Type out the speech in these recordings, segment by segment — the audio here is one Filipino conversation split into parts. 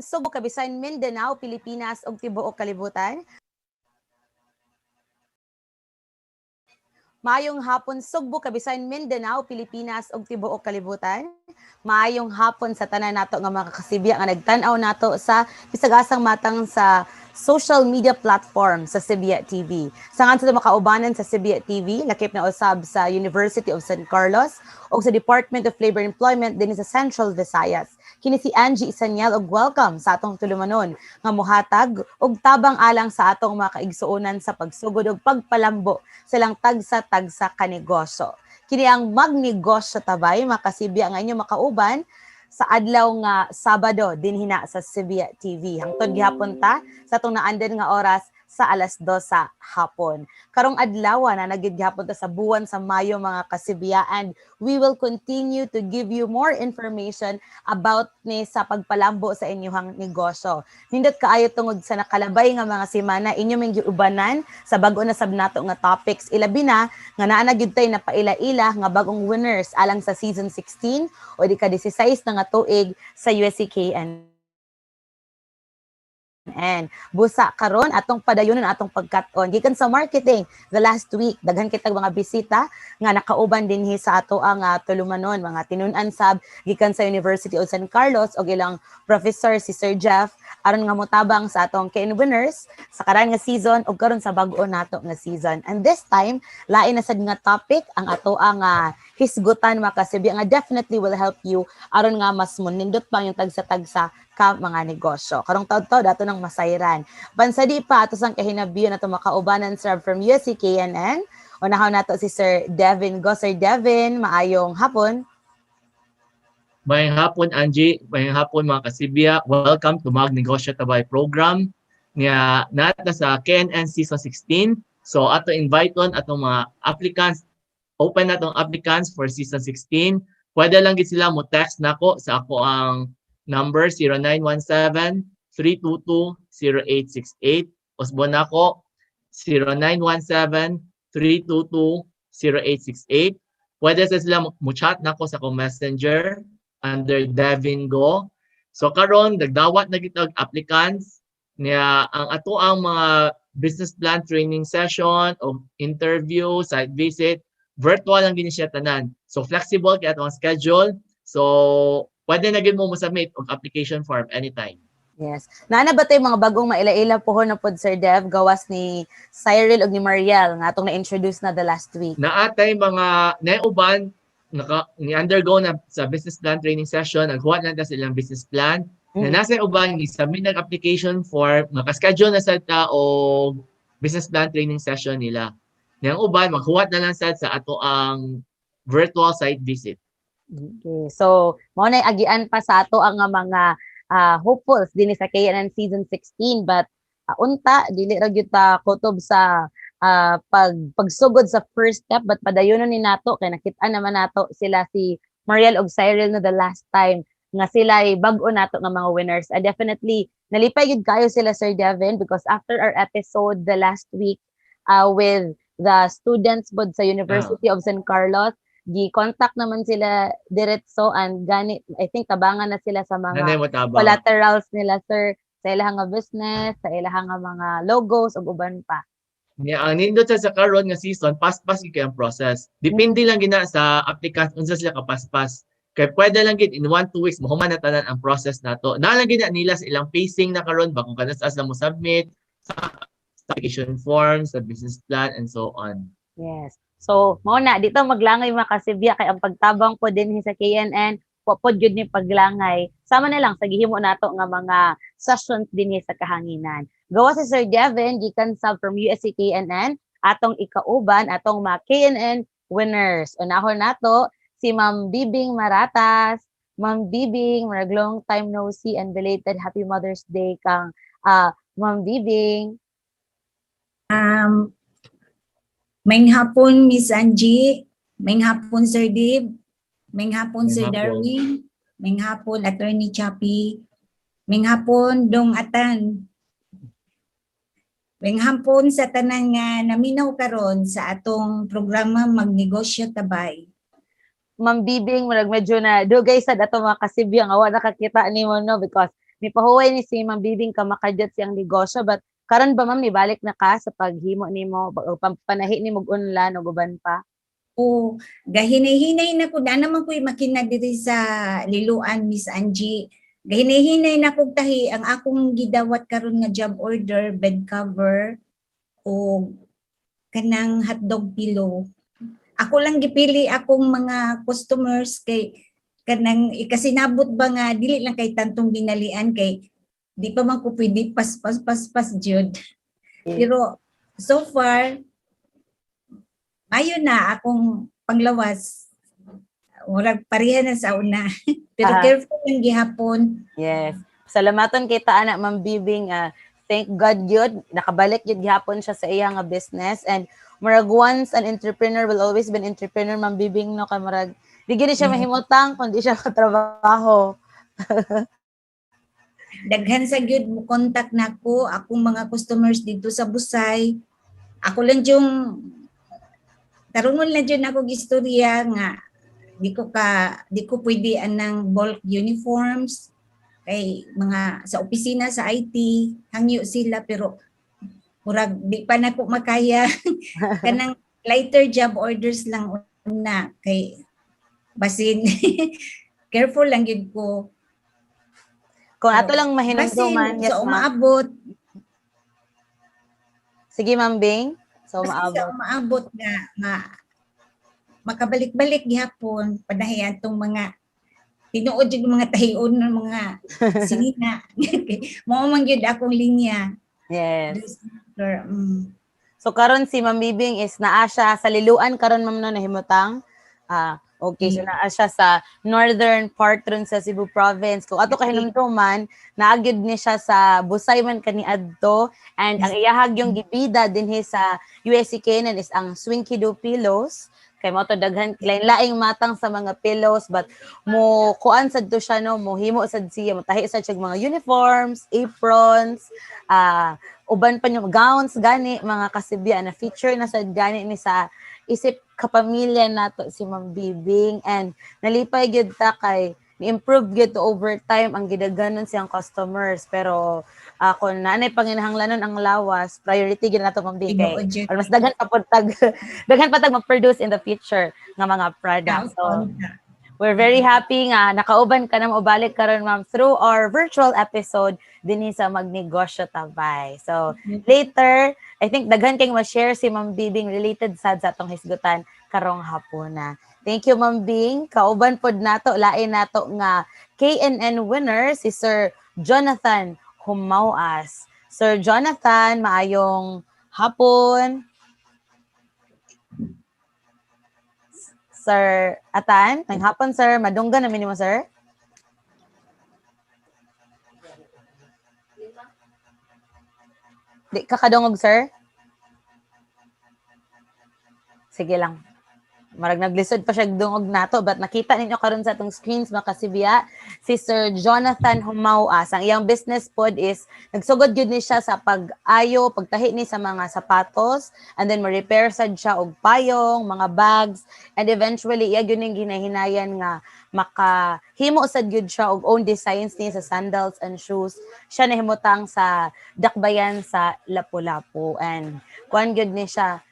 Subo, Kabisayan, Mindanao, Pilipinas ug tibuok kalibutan. Maayong hapon Sugbo, Kabisayan, Mindanao, Pilipinas ug tibuok kalibutan. Maayong hapon sa tanan nato nga mga kasibya nga nagtan-aw nato sa bisagasang matang sa social media platform sa Sibya TV. Sangan sa makaubanan sa Sibya TV, lakip na usab sa University of San Carlos o sa Department of Labor and Employment din sa Central Visayas. Kini si Angie, Saniel og welcome sa atong tulumanon nga mohatag og tabang alang sa atong mga kaigsuonan sa pagsugod og pagpalambo silang tagsa-tagsa kanegosyo. Kini ang Mag-Negosyo Ta Bai, makasibya nga inyo makauban sa adlaw nga Sabado dinhina sa Sibya TV. Hangtod gihapon ta sa atong naandan nga oras sa alas 2 sa hapon. Karong adlaw na nagid gihapon ta sa buwan sa Mayo mga kasibya, and we will continue to give you more information about ni sa pagpalambo sa inyong negosyo. Nindot kaayo tungod sa nakalabay nga mga semana inyo may giubanan sa bag-o na sab nato nga topics, ilabi na nga naa na gyud tay na paila-ila nga bagong winners alang sa season 16 o di ka 16 na nga tuig sa USC-KNN. And busa karon atong padayonon atong pagkat-on gikan sa marketing the last week daghan kitag mga bisita nga nakauban dinhi sa ato ang tulumanon, mga tinun-an sab gikan sa University of San Carlos og ilang professor si Sir Jeff aron nga motabang sa atong KN winners sa karon nga season ug karon sa bag-o nato nga season. And this time lain na sad nga topic ang ato ang hisgutan makasibya nga definitely will help you aron nga mas munindot pang yung tagsa-tagsa ka mga negosyo. Karong taud-taud ato nang masayran. Bansadi pa ato sang kahinabiyon ato makaubanan sir from USC-KNN. Unahon nato si Sir Devin. Go Sir Devin, maayong hapon. Mayang hapon Angie, mayang hapon mga kasibya. Welcome to Mag-Negosyo Ta Bai program nga nata sa KNN season 16. So ato invite on atong mga applicants, open natong applicants for season 16. Pwede lang gid sila mo text nako sa ako ang number 0917-322-0868. Usbon nako 0917-322-0868. Pwede sa sila mo chat nako sa akong messenger under Devin Go. So karon nagdawat na gitag applicants niya ang ato ang mga business plan training session o interview, site visit, virtual lang gini siya tanan. So flexible kay ato ang schedule. So pwede na gid mo submit og application form anytime. Yes. Naana ba tayo mga bagong maila-ila pohon na pod Sir Dev gawas ni Cyril ug ni Mariel nga atong na-introduce na the last week? Naatay mga nauban ni-undergo na sa business plan training session, naghuwat na silang business plan. Na nasa uban gi-submit ng application form, maka-schedule na sa ta og business plan training session nila. Yang uban maghuwat na lang sa ato ang virtual site visit. Okay. So, mao na agian pa sa ato ang mga hopefuls din sa KNN season 16, but unta dili ra gyud ta kutob sa pagsugod sa first step, but padayonon ni nato kay nakita naman nato sila si Mariel ug Cyril no the last time nga sila ay bag-o nato nga mga winners. Definitely nalipay gyud kayo sila Sir Devin because after our episode the last week with the students bod sa University of San Carlos, gi-contact naman sila diretso and gani I think tabangan na sila sa mga collaterals nila sir sa ilahang nga business, sa ilahang nga mga logos ug uban pa. Ang nindot sa karon nga season pas-pas kay ang process. Depende lang gina sa applicant unsa sila kapaspas. Kay pwede lang gid in 1-2 weeks mahuman na tanan ang process nato. Na lang gid nila sa ilang pacing na karon ba kung kanas as mo submit sa application forms, sa business plan and so on. Yes. So, mao na dito maglangay mga kasibya kay ang pagtabang po din sa KNN, pod gyud ni paglangay. Sama na lang sa gihimo nato nga mga sessions din sa kahanginan. Gawa si Sir Devin gikan sab from USC-KNN atong ikauban atong mga KNN winners. Unahon nato si Ma'am Bibing Maratas. Ma'am Bibing, long time no see and belated Happy Mother's Day kang Ma'am Bibing. Maing hapon, Miss Angie. Maing hapon, Sir Dib. Maing hapon, Sir Darwin. Maing hapon, Attorney Chappy. Maing hapon, Dong Atan. Maing hapon sa tanan nga naminaw karon sa atong programa Mag-Negosyo Ta Bai. Ma'am Bibing, medyo na dugay sad ato mga kasibya nga wa nakakita nimo no because Nipahuway ni si Ma'am Bibing ka makadyat siyang negosyo, but karon ba ma'am nibalik na ka sa paghimo nimo o panahi nimo og unlan o uban pa? O gahinay-hinay na ko na naman ko'y makina diri sa Liloan, Miss Angie. Gahinay-hinay na kog tahi ang akong gidawat karon nga job order, bed cover o kanang hotdog pillow. Ako lang gipili akong mga customers kay kanang ikasinabot ba nga dili lang kay tantong ginalian kay di pa man ko pwede pas jud. Pero so far ayun na akong panglawas. Murag pareha na sa una. Pero careful lang gihapon. Yes. Salamaton kita anak Ma'am Bibing. Thank God yun. Nakabalik yun gihapon siya sa iyang business. And murag once an entrepreneur will always be an entrepreneur, Ma'am Bibing, no? Kay murag di gini siya mahimutang kundi siya katrabaho. Daghan sa gyud mo contact nako akong mga customers dito sa Busay. Ako lang yung tarungon lang yun ako istorya nga di ko pwede anang bulk uniforms kay mga sa opisina sa IT hangyo sila pero murag di pa nako makaya kanang lighter job orders lang una kay basin careful lang yun ko. Kung ato lang mahinumduman, yes, so ma'am. umaabot. Sige, Ma'am Bing. So Kasi sa umaabot nga makabalik-balik gihapon panahian tong mga tinuod yung mga tahion ng mga sinina. Mao man gyud akong linya. Yes. So karon si Ma'am Bibing is naa siya sa Liloan karon ma'am no nahimutang. Okay, so naa siya sa northern part ron sa Cebu province. Kung ato kahinumduman, naagyud ni siya sa Busay man kaniadto and ang iyahag yung gibida dinhi sa USC-KNN is ang Swinky-Do pillows. Kay mo to daghan lain-laing matang sa mga pillows but mo kuan sad to siya no, mo himo sad siya, mo tahi sad siya mga uniforms, aprons, uban pa yung gowns gani mga kasibya na feature na sad gani ni sa isip kapamilya nato si Ma'am Bibing and nalipay gyud ta kay ni-improve gyud to over time ang gidaganon siyang customers pero kung nanay panginahanglanon ang lawas priority gyud nato Ma'am Bibing kay mas daghan pa pud tag daghan pa tag mag-produce in the future nga mga products. So we're very happy nga nakauban ka na maubalik karon ma'am through our virtual episode dinhi sa Mag-Negosyo Ta Bai. So later, I think daghan kayong ma-share si Ma'am Bibing related sad sa atong hisgutan karong hapuna. Thank you Ma'am Bing. Kauban pod nato lain nato nga KNN winner si Sir Jonathan Humauas. Sir Jonathan, maayong hapon. Sir Atan, may hapon sir, madunggan namin mo sir. Di kakadungog sir? Sige lang. Marag naglisod pa siya dungog nato but nakita ninyo karon sa atong screens mga kasibya si Sir Jonathan Humauas. Ang iyang business pod is nagsugod gyud ni siya sa pag-ayo, pagtahi ni sa mga sapatos and then ma-repair sad siya og payong, mga bags and eventually iya gyud ning ginahinayan nga makahimo sad gyud siya og own designs ni sa sandals and shoes. Siya nahimutang sa dakbayan sa Lapu-Lapu and kuan gyud ni siya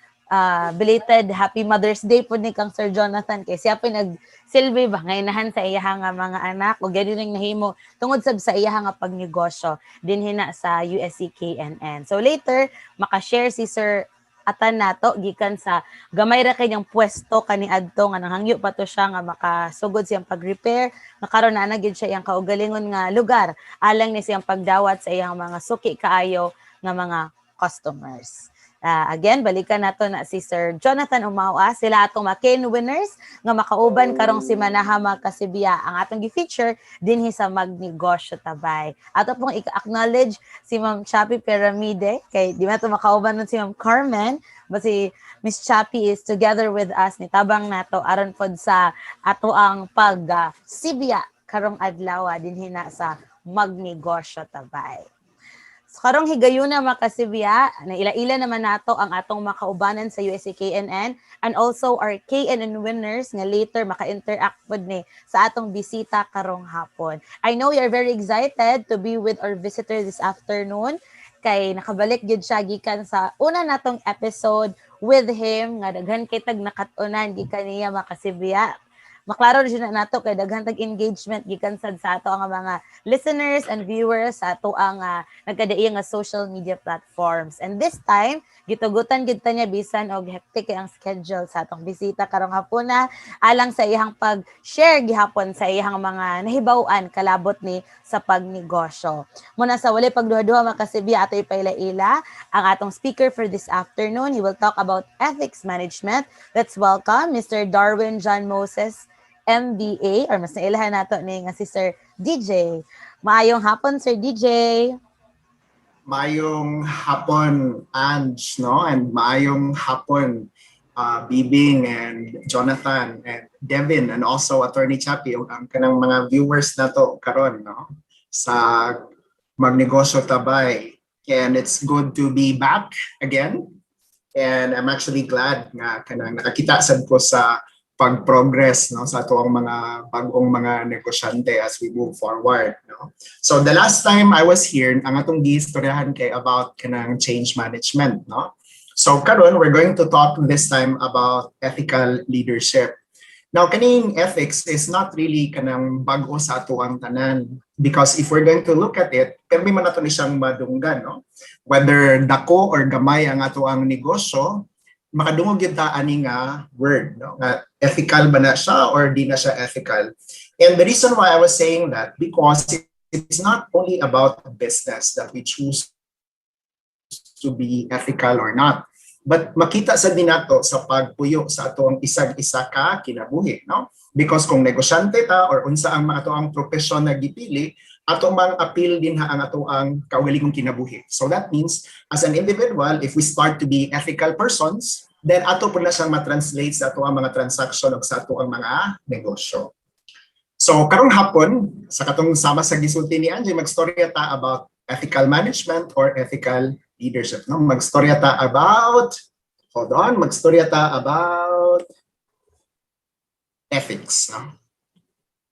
belated Happy Mother's Day po ni kang Sir Jonathan kay siya nagsilbi ba ngainahan sa iya nga mga anak o gani ning nahimo tungod sab sa iya nga pagnegosyo dinhi na sa USC-KNN. So later maka-share si Sir Atan nato gikan sa gamay ra kay niyang pwesto kaniadto nga nanghangyo pa to siya nga makasugod siyang pag-repair nakaron na gyud siya iyang kaugalingon nga lugar alang ni siyang pagdawat sa iyang mga suki kaayo nga mga customers. Again, balikan nato na si Sir Jonathan Humauas, sila atong mga winners nga makauban karong si Manaha Magkasibya ang atong gi-feature dinhi sa Mag-Negosyo Ta Bai. Ato pong i-acknowledge si Ma'am Chappy Pyramide kay di man to makauban nun si Ma'am Carmen, but si Miss Chappy is together with us ni tabang nato aron pod sa ato ang pag-sibya karong adlaw dinhi na sa Mag-Negosyo Ta Bai. So karong higayuna makasibya, na ila-ila naman nato ang atong makaubanan sa USC-KNN and also our KNN winners nga later maka-interact pod ni sa atong bisita karong hapon. I know you're very excited to be with our visitor this afternoon kay nakabalik gyud siya gikan sa una natong episode with him nga daghan kay tag nakat-unan gikan niya makasibya. Maklaro rin na nato kay daghan tag engagement gikan sad sa ato ang mga listeners and viewers sa ato ang nagkadaiya nga social media platforms. And this time gitugutan gid ta niya bisan og hectic kay ang schedule sa atong bisita karong hapon na alang sa iyang pag-share gihapon sa iyang mga nahibaw-an kalabot ni sa pagnegosyo. Muna sa wali pagduha-duha makasibya ato ipailaila ang atong speaker for this afternoon. He will talk about ethics management. Let's welcome Mr. Darwin John Moses, MBA, or mas nailahan nato ni nga si Sir DJ. Maayong hapon, Sir DJ. Maayong hapon, Ange, no? And maayong hapon, Bibing and Jonathan and Devin and also Attorney Chappie, ang kanang mga viewers nato karon, no? Sa Mag-Negosyo Ta Bai. And it's good to be back again. And I'm actually glad nga kanang nakakita sad ko sa pag-progress, no, sa ato ang mga bagong mga negosyante as we move forward, no. So the last time I was here, ang atong giistoryahan kay about kanang change management, no. So karon we're going to talk this time about ethical leadership. Now kaning ethics is not really kanang bag-o sa ato ang tanan, because if we're going to look at it, permi man nato ni siyang madunggan, no. Whether dako or gamay ang ato ang negosyo, makadungog yun ta ani nga word, no? Nga ethical ba na siya or di na siya ethical. And the reason why I was saying that, because it's not only about business that we choose to be ethical or not, but makita sa dinato sa pagpuyo sa atong isag-isa ka kinabuhi, no? Because kung negosyante ta or unsa ang mga ato ang profesyon na gipili, ato mang appeal din ha ang ato ang kaugalingong kinabuhi. So that means, as an individual, if we start to be ethical persons, then ato po na siyang matranslate sa ato ang mga transaction o sa ato ang mga negosyo. So karong hapon, sa katong sama sa gisulti ni Angie, magstorya ta about ethical management or ethical leadership. No? Magstorya ta about, magstorya ta about ethics. No?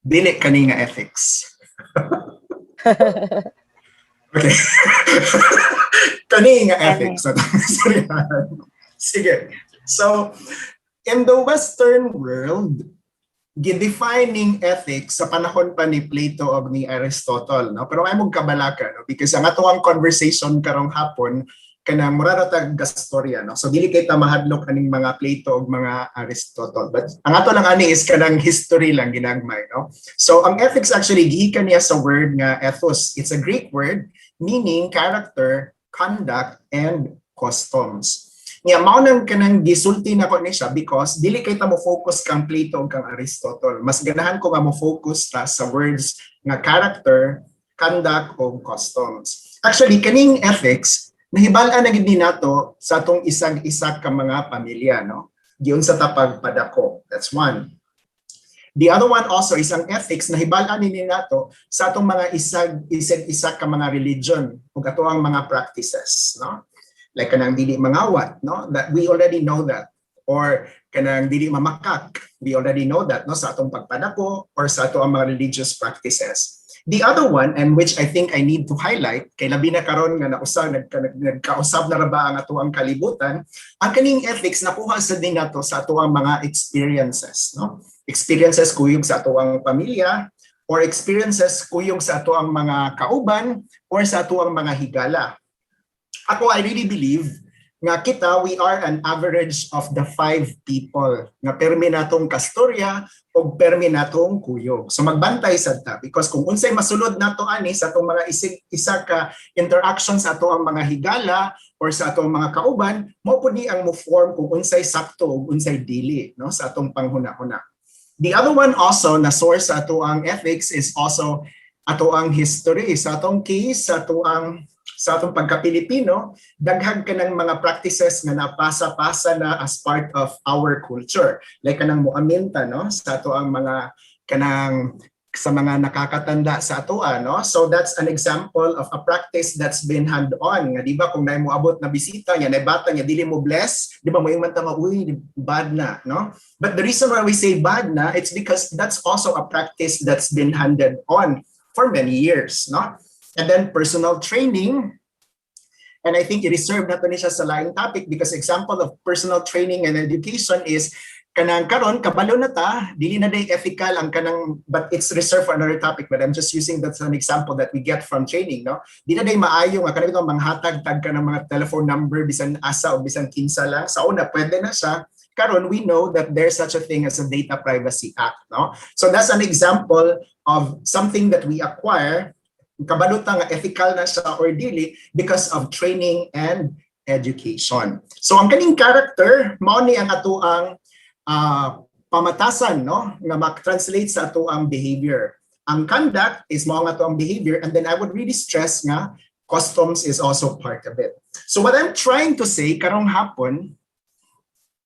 Dili kani nga ethics. Okay. Kani nga ethics. Sige. So, in the Western world, gidefining ethics sa panahon pa ni Plato o ni Aristotle, no? Pero ay mong kabalaka, no? Because ang ato ang conversation karong hapon kanang mura ta gastorya, no? So dili kay ta mahadlok aning mga Plato o mga Aristotle. But ang ato lang ani is kanang history lang ginagmay, no? So ang ethics actually gikan niya sa word nga ethos. It's a Greek word meaning character, conduct, and customs. Nga mao nang kanang gisulti nako ni siya because dili kay ta mo focus kang Plato ug kang Aristotle. Mas ganahan ko nga mo focus ta sa words nga character, conduct, ug customs. Actually kaning ethics nahibal-an na gid ni nato sa atong isang-isa ka mga pamilya, no? Giun sa tapag padako. That's one. The other one also is ang ethics nahibal-an ni nato sa atong mga isag-isa ka mga religion ug ato ang mga practices, no? Like kanang dili mangawat, no? That we already know that. Or kanang dili mamakak, we already know that, no? Sa atong pagpadako or sa ato ang mga religious practices. The other one, and which I think I need to highlight, kay labi na karon nga nagkausab na ra ba ang ato ang kalibutan, ang kaning ethics nakuha sa din nato sa ato ang mga experiences, no? Experiences kuyog sa ato ang pamilya, or experiences kuyog sa ato ang mga kauban, or sa ato ang mga higala. Ako, I really believe nga kita, we are an average of the 5 people nga permi natong kastorya o permi natong kuyog. So magbantay sad ta because kung unsay masulod nato ani sa atong mga isa ka interaction sa ato ang mga higala or sa atong mga kauban, mao pud ni ang mo form kung unsay sakto ug unsay dili, no, sa atong panghuna-huna. The other one also na source sa ato ang ethics is also ato ang history. Sa atong case, sa atong pagka-Pilipino, daghang kanang mga practices nga napasa-pasa na as part of our culture. Like kanang muaminta, no? Sa ato ang mga kanang sa mga nakakatanda sa atoa, no? So that's an example of a practice that's been hand-on. Nga, di ba, kung na mo abot na bisita niya, na bata niya, dili mo bless, di ba, mo yung mantama, uy, bad na, no? But the reason why we say bad na, it's because that's also a practice that's been handed on for many years, no? And then personal training, and I think i-reserve na to niya sa laing topic because example of personal training and education is kanang karon kabalo na ta, dili na day ethical ang kanang, but it's reserved for another topic, but I'm just using that as an example that we get from training, no? Di na day maayo nga kanang itong manghatag-tag ka ng mga telephone number bisan asa o bisan kinsa lang. Sa una pwede na siya. Karon we know that there's such a thing as a Data Privacy Act, no? So that's an example of something that we acquire kabalutan nga ethical na siya or dili because of training and education. So ang kaning character mao ni ang atoang pamatasan, no, nga mag-translate sa ato ang behavior. Ang conduct is mo ang ato ang behavior, and then I would really stress nga customs is also part of it. So what I'm trying to say karong hapon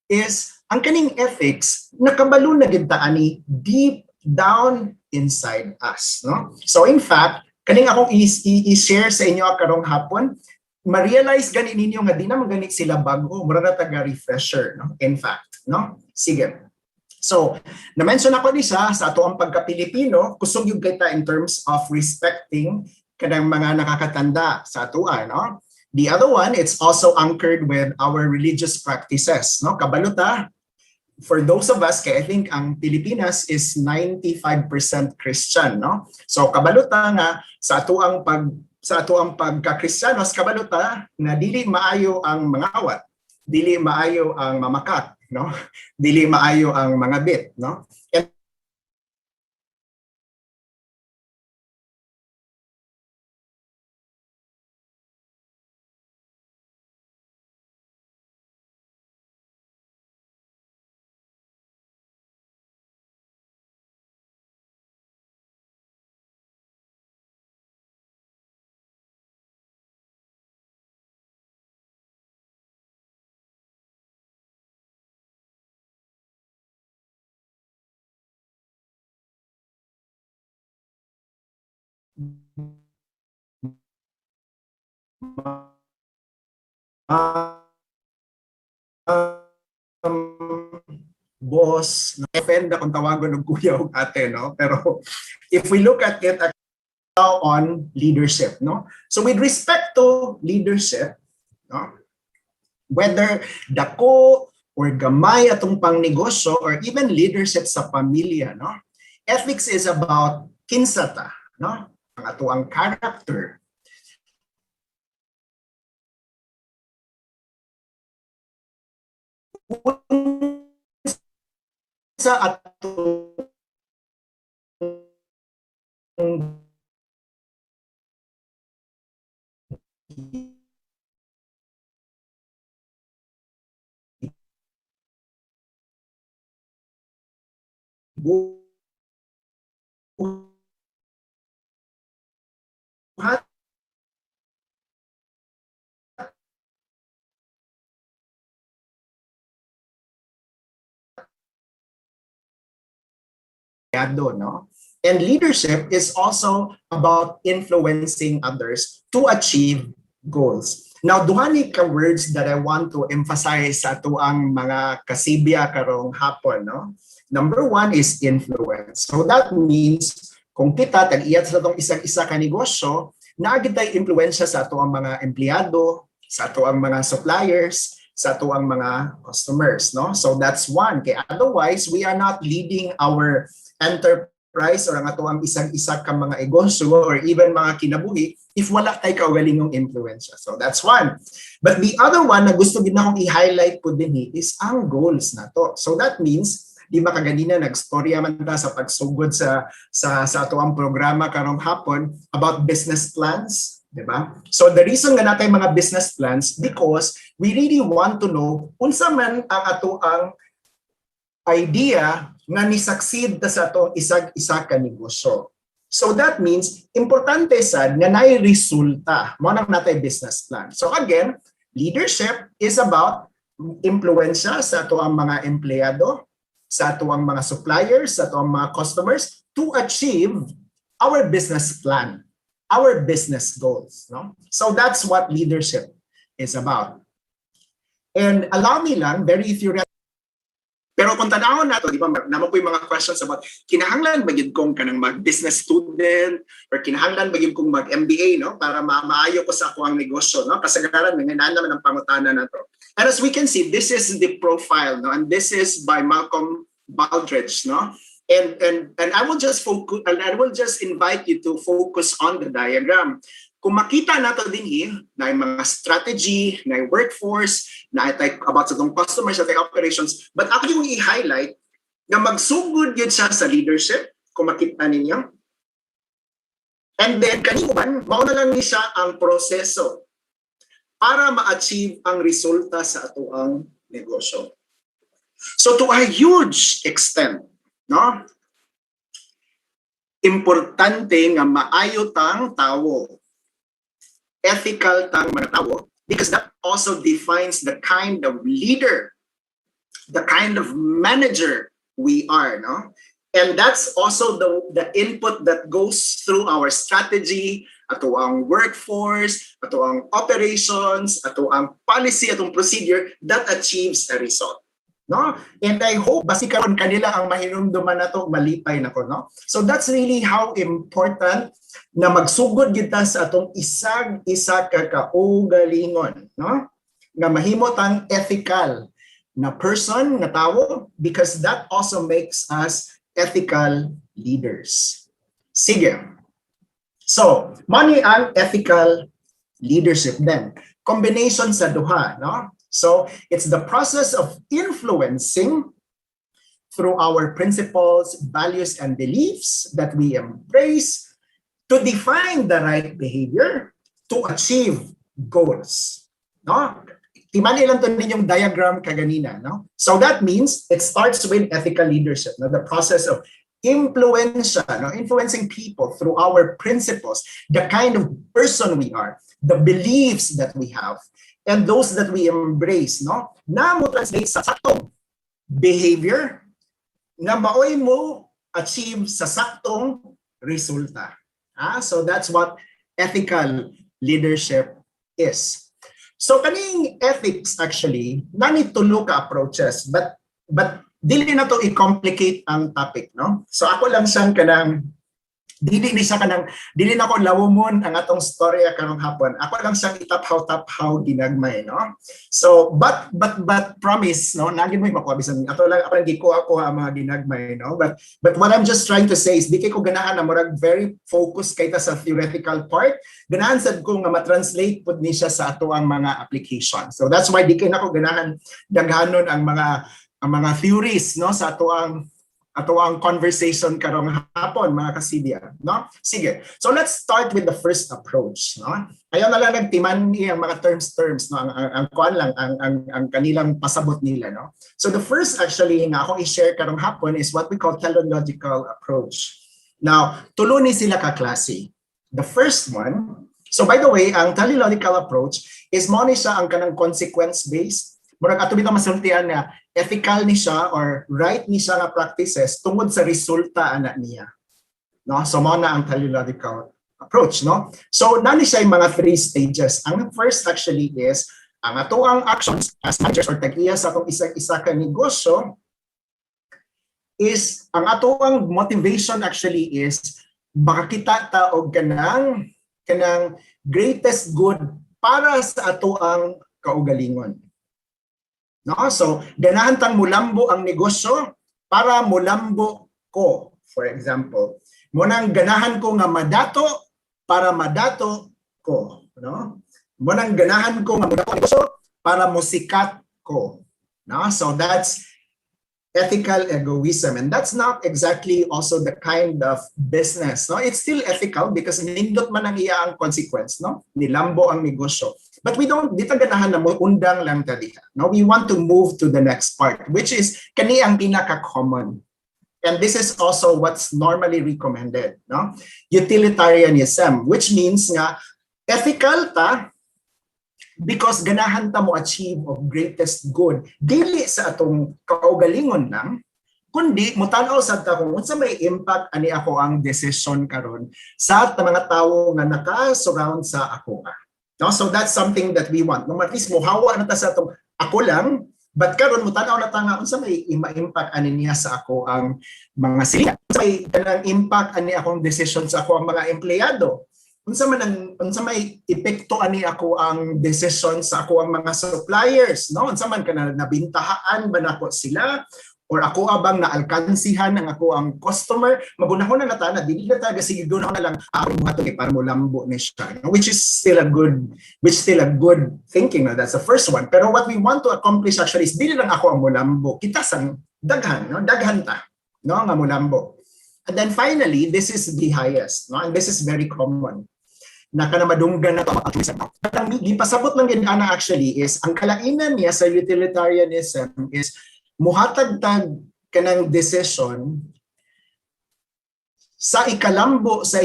is ang kaning ethics nakabalo na gid ta ani deep down inside us, no? So in fact, kaning akong i-share sa inyo karong hapon, ma-realize gani ninyo nga di na maganit sila bago, mura na taga-refresher, no? In fact, no? Sige. So, na-mention ako ni sa ato ang pagka-Pilipino, kusog yung kita in terms of respecting kanang mga nakakatanda sa atoa, no? The other one, it's also anchored with our religious practices, no? Kabaluta, for those of us, kaya I think ang Pilipinas is 95% Christian, no? So, kabaluta nga sa atoang pagka-Kristiyanos, kabaluta na dili maayo ang mangawat, dili maayo ang mamakat, no? Dili maayo ang mga bit, no? And boss, na-offend akong tawagon ng kuya o ate, no? Pero if we look at it on leadership, no? So with respect to leadership, no? Whether dako or gamay atong pangnegosyo or even leadership sa pamilya, no? Ethics is about kinsa ta, no? Ang ato ang character. Sa ato buhat no? And leadership is also about influencing others to achieve goals. Now, duhani ka words that I want to emphasize sa tuang mga kasibya karong hapon, no? Number one is influence. So that means kung kita tag-iyat sa itong isang-isa ka negosyo, naagid tayo impluensya sa ato ang mga empleyado, sa ato ang mga suppliers, sa ato ang mga customers, no? So that's one. Kaya otherwise, we are not leading our enterprise or ang ato ang isang-isa ka mga negosyo or even mga kinabuhi if wala tayo kaugalingong influensya. So that's one. But the other one na gusto din akong i-highlight po din is ang goals na to. So that means, di ba kaganina nag-storya man ta sa pagsugod sa ato ang programa karong hapon about business plans, di ba? So the reason nga natay mga business plans because we really want to know unsa man ang ato ang idea nga ni-succeed sa atong isag-isa ka negosyo. So that means importante sad nga naay resulta mo nang natay business plan. So again, leadership is about impluwensya sa ato ang mga empleyado, sa ato ang mga suppliers, sa ato ang mga customers to achieve our business plan, our business goals, no? So that's what leadership is about. And allow me lang, very theoretical, pero kung tanawon nato, di ba, naman po yung mga questions about kinahanglan ba yun kong kanang mag-business student or kinahanglan ba yun kong mag-MBA, no? Para maayo ko sa ako ang negosyo, no? Kasagaran, nanginan naman ang pangutana na to. And as we can see, this is the profile, no? And this is by Malcolm Baldrige, no? And I will just focus, and I will just invite you to focus on the diagram. Kung makita nato din na yung mga strategy, na yung workforce, na about sa itong customers, sa itong operations, but ako yung i-highlight na magsugod yun siya sa leadership, kung makita ninyo. And then, kanino man, mauna lang niya ang proseso para ma-achieve ang resulta sa atoang negosyo. So to a huge extent, no? Importante nga maayo tang tawo, ethical tang mga tawo, because that also defines the kind of leader, the kind of manager we are, no? And that's also the input that goes through our strategy, ato ang workforce, ato ang operations, ato ang policy, atong procedure that achieves a result. No? And I hope basi karon kanila ang mahinumduman nato malipay nako, no? So that's really how important na magsugod kita sa atong isag-isa ka kaugalingon, no? Nga mahimo tang ethical na person, na tawo, because that also makes us ethical leaders. Sige. So, money ang ethical leadership then. Combination sa duha, no? So, it's the process of influencing through our principles, values, and beliefs that we embrace to define the right behavior to achieve goals. No? Timan ilang to ninyong diagram kaganina. No? So that means it starts with ethical leadership. No? The process of influencing people through our principles, the kind of person we are, the beliefs that we have, and those that we embrace, no? Na mo translate sa saktong behavior na maoy mo achieve sa saktong resulta. So that's what ethical leadership is. So kaning ethics actually, nani tulo ka approaches, but dili na to i-complicate ang topic, no? So ako lang siyang kanang dili na ko lawomon ang atong storya karong hapon. Ako lang siyang itaphaw ginagmay, no? So but promise, no, nagin mo makuha bisan ato lang ako gikuha ang mga ginagmay, no? But what I'm just trying to say is di kay ko ganahan na murag very focused kayta sa theoretical part. Ganahan sad ko nga ma-translate pud ni siya sa ato ang mga application. So that's why di kay nako ganahan daghanon ang mga theories, no, sa ato ang conversation karong hapon, mga kasibya, no? Sige. So let's start with the first approach, no? Ayaw na lang nagtiman ang mga terms, no? Ang kuan lang ang kanilang pasabot nila, no? So the first actually nga ako i-share karong hapon is what we call teleological approach. Now, tulo ni sila ka klase. The first one, so by the way, ang teleological approach is mo ni siya ang kanang consequence-based. Murag ato bitang masultian na ethical ni siya or right ni siya nga practices tungod sa resulta ana niya. No? So mo na ang teleological approach, no? So nani siya yung mga 3 stages. Ang first actually is ang ato ang actions as managers or tag-iya sa atong isa ka negosyo is ang ato ang motivation actually is makakita ta og kanang greatest good para sa ato ang kaugalingon. No? So, ganahan tang mulambo ang negosyo para mulambo ko. For example, munang ganahan ko nga madato para madato ko. No? Munang ganahan ko nga madato ang negosyo para musikat ko. No? So, that's ethical egoism. And that's not exactly also the kind of business. No? It's still ethical because nindot man ang iya ang consequence. No? Nilambo ang negosyo. But we don't, dito ganahan na mo undang lang tadiha. No? We want to move to the next part, which is kani ang pinaka-common. And this is also what's normally recommended. No? Utilitarianism, which means nga ethical ta because ganahan ta mo achieve of greatest good dili sa atong kaugalingon lang kundi mutanaw sad ta kung unsa may impact ani ako ang decision karon sa mga tawo nga naka-surround sa ako. No, so that's something that we want. No, at least mohawa na ta sa atong ako lang, but karon mutanaw na ta nga unsa may impact ani niya sa ako ang mga sila. Unsa may kanang impact ani akong decision sa ako ang mga empleyado. Unsa may epekto ani ako ang decision sa ako ang mga suppliers, no? Unsa man kana nabintahaan ba nako sila or ako abang naalkansihan ang ako ang customer, magunahon na natana dili na taga sige gunahon na lang ako mo ato para mo lambo ni siya, no? Which still a good thinking, no? That's the first one. Pero what we want to accomplish actually is dili lang ako ang mulambo, kita sang daghan, no? Daghan ta, no, nga mulambo. And then finally, this is the highest, no? And this is very common na kanamadunggan na ito ang altruism. But ang pasabot lang din ana actually is ang kalainan niya sa utilitarianism is muhatag-tag kanang decision sa ikalambo sa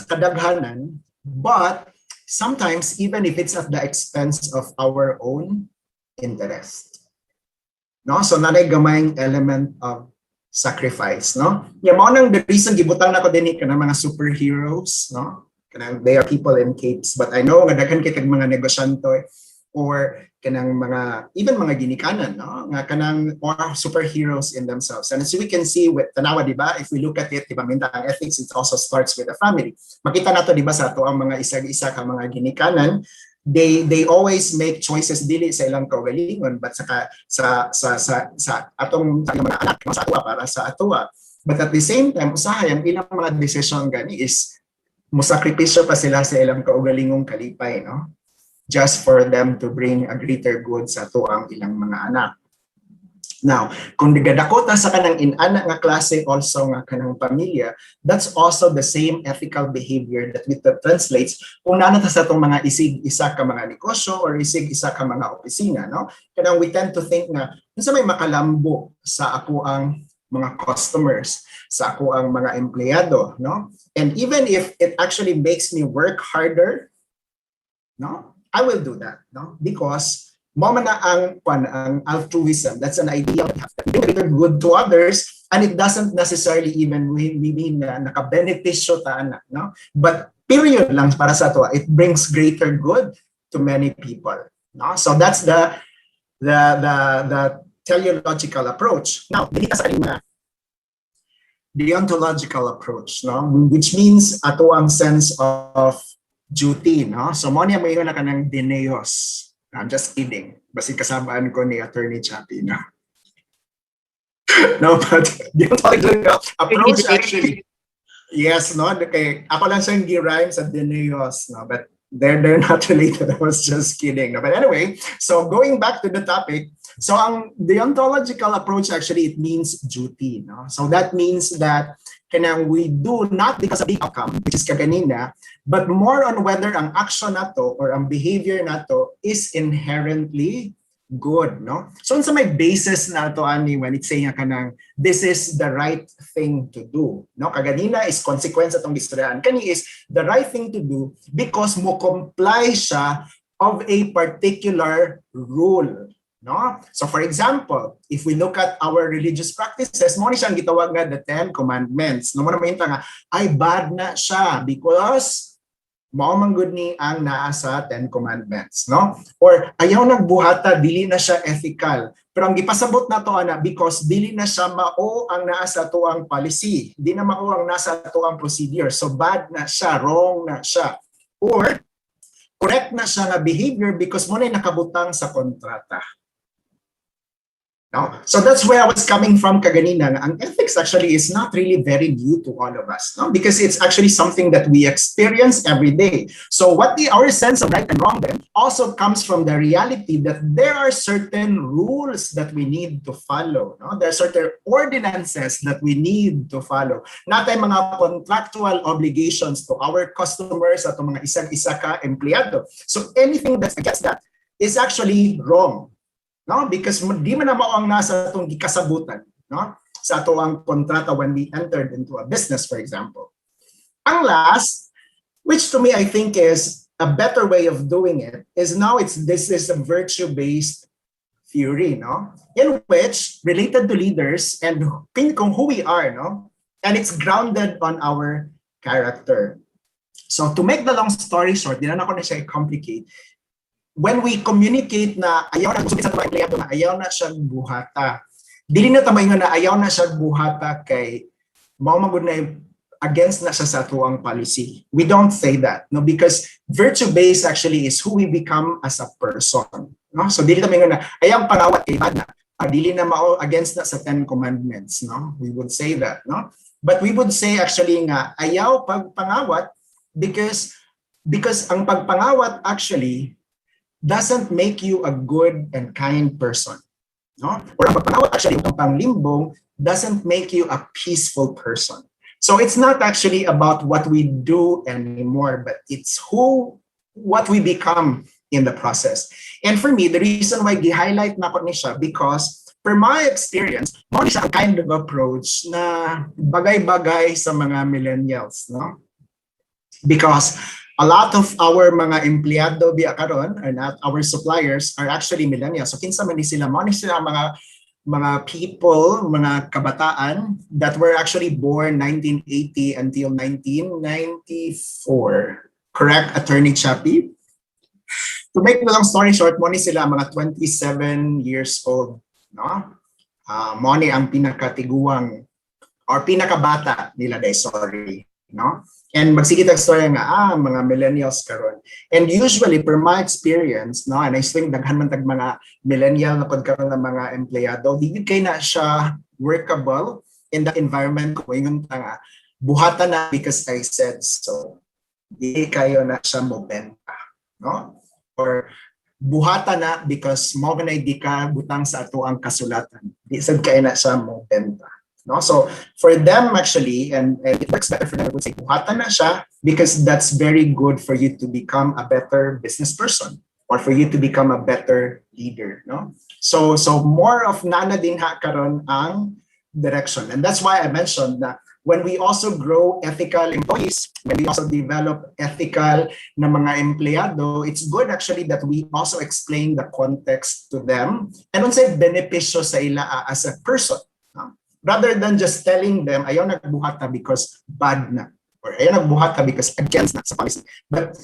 kadaghanan, but sometimes even if it's at the expense of our own interest. No? So nanay gamayng element of sacrifice, no? Yeah, mao nang the reason gibutang nako dinhi kanang mga superheroes, no? They are people in capes, but I know nga daghan kay mga negosyante or kanang mga even mga ginikanan, no, nga kanang or superheroes in themselves. And as we can see with tanawa, di ba, if we look at it, di ba, minta ang ethics, it also starts with the family. Makita nato di ba sa ato ang mga isa-isa ka mga ginikanan, they always make choices dili sa ilang kaugalingon but sa atong mga anak, sa atuwa para sa atuwa. But at the same time, usahay ang ilang mga decision gani is musakripisyo pa sila sa ilang kaugalingong kalipay, no? Just for them to bring a greater good sa tuang ilang mga anak. Now, kung nagadako ta sa kanang inana nga klase also nga kanang pamilya, that's also the same ethical behavior that we translates kung nana ta sa itong mga isig-isa ka mga negosyo or isig-isa ka mga opisina, no? Kanang we tend to think nga, unsa may makalambo sa ako ang mga customers, sa ako ang mga empleyado, no? And even if it actually makes me work harder, no, I will do that, no? Because mo man na ang altruism, that's an idea that bring good to others, and it doesn't necessarily even mean na nakabenepisyo ta anak, no? But period lang para sa to, it brings greater good to many people, no? So that's the teleological approach. Now, dili ka sa deontological approach, no, which means ato ang sense of duty, no. So mo niya mayon na kanang dineos. I'm just kidding. Basi kasabaan ko ni Attorney Chappy, no. No, but deontological approach actually, yes, no, kay ako lang siyang gi-rhyme sa dineos, no, but they're not related. I was just kidding. No? But anyway, so going back to the topic, so ang deontological approach actually, it means duty, no? So that means that we do not because of the outcome, which is kaganina, but more on whether ang action nato or ang behavior nato is inherently good, no? So sa may basis na to ani when it's saying kanang this is the right thing to do, no? Kaganina is consequence atong gistoryaan. Kani is the right thing to do because mo comply siya of a particular rule, no? So for example, if we look at our religious practices, mo ni siyang gitawag nga the 10 commandments. No mo na mainta nga ay bad na siya because mao man gud ni ang naa sa 10 commandments, no? Or ayaw nagbuhata, dili na siya ethical. Pero ang gipasabot nato ana because dili na siya mao ang naa sa tuang policy, di na mao ang nasa tuang procedure. So bad na siya, wrong na siya. Or correct na siya nga behavior because mo na nakabutang sa kontrata. No? So that's where I was coming from kaganina. Ang ethics actually is not really very new to all of us, no? Because it's actually something that we experience every day. So our sense of right and wrong then also comes from the reality that there are certain rules that we need to follow. No? There are certain ordinances that we need to follow. Natay mga contractual obligations to our customers at mga isang-isa ka empleyado. So anything that's against that is actually wrong. No, because di man na mao ang nasa atong gikasabutan, no, sa ato ang kontrata when we entered into a business, for example. Ang last, which to me I think is a better way of doing it, is now this is a virtue-based theory, no? In which related to leaders and kung who we are, no? And it's grounded on our character. So to make the long story short, di na ako na siya i-complicate. When we communicate na ayaw na gusto sa mga empleyado na ayaw na siya buhata, dili na tama nga na ayaw na siya buhata kay mao magud na against na siya sa tuang policy. We don't say that, no, because virtue-based actually is who we become as a person. No? So dili tama nga na ayaw pangawat kay bad na, dili na mao against na sa 10 commandments, no? We would say that, no? But we would say actually nga ayaw pagpangawat because ang pagpangawat actually doesn't make you a good and kind person, no? Or ang pagpangawat actually ang panglimbong doesn't make you a peaceful person. So it's not actually about what we do anymore, but it's what we become in the process. And for me, the reason why gi-highlight na ko ni siya because per my experience, mo ni siya ang kind of approach na bagay-bagay sa mga millennials, no? Because a lot of our mga empleyado biya karon or not our suppliers are actually millennials. So kinsa man ni sila, mo ni sila mga people, mga kabataan that were actually born 1980 until 1994. Correct, Attorney Chappie? To make the long story short, mo ni sila mga 27 years old, no? Mo ni ang pinakatiguang or pinakabata nila day, sorry, no? And magsigit ang storya nga, mga millennials karon. And usually, per my experience, no, and I think daghan man tag mga millennial na pagkaroon ng mga empleyado, di kay na siya workable in the environment ko. Yung nga, buhatan na because I said so. Di kayo na siya mobenta, no? Or buhatan na because mo na di ka butang sa ato ang kasulatan. Di sad kayo na siya mobenta. No, so for them actually, and it works better for them, I would say, buhatan na siya because that's very good for you to become a better business person or for you to become a better leader. No, so more of nana din ha karon ang direction, and that's why I mentioned that when we also grow ethical employees, when we also develop ethical na mga empleyado, it's good actually that we also explain the context to them and unsay benepisyo sa ila as a person. No? Rather than just telling them, ayaw nagbuhata because bad na, or ayaw nagbuhata because against na sa policy. But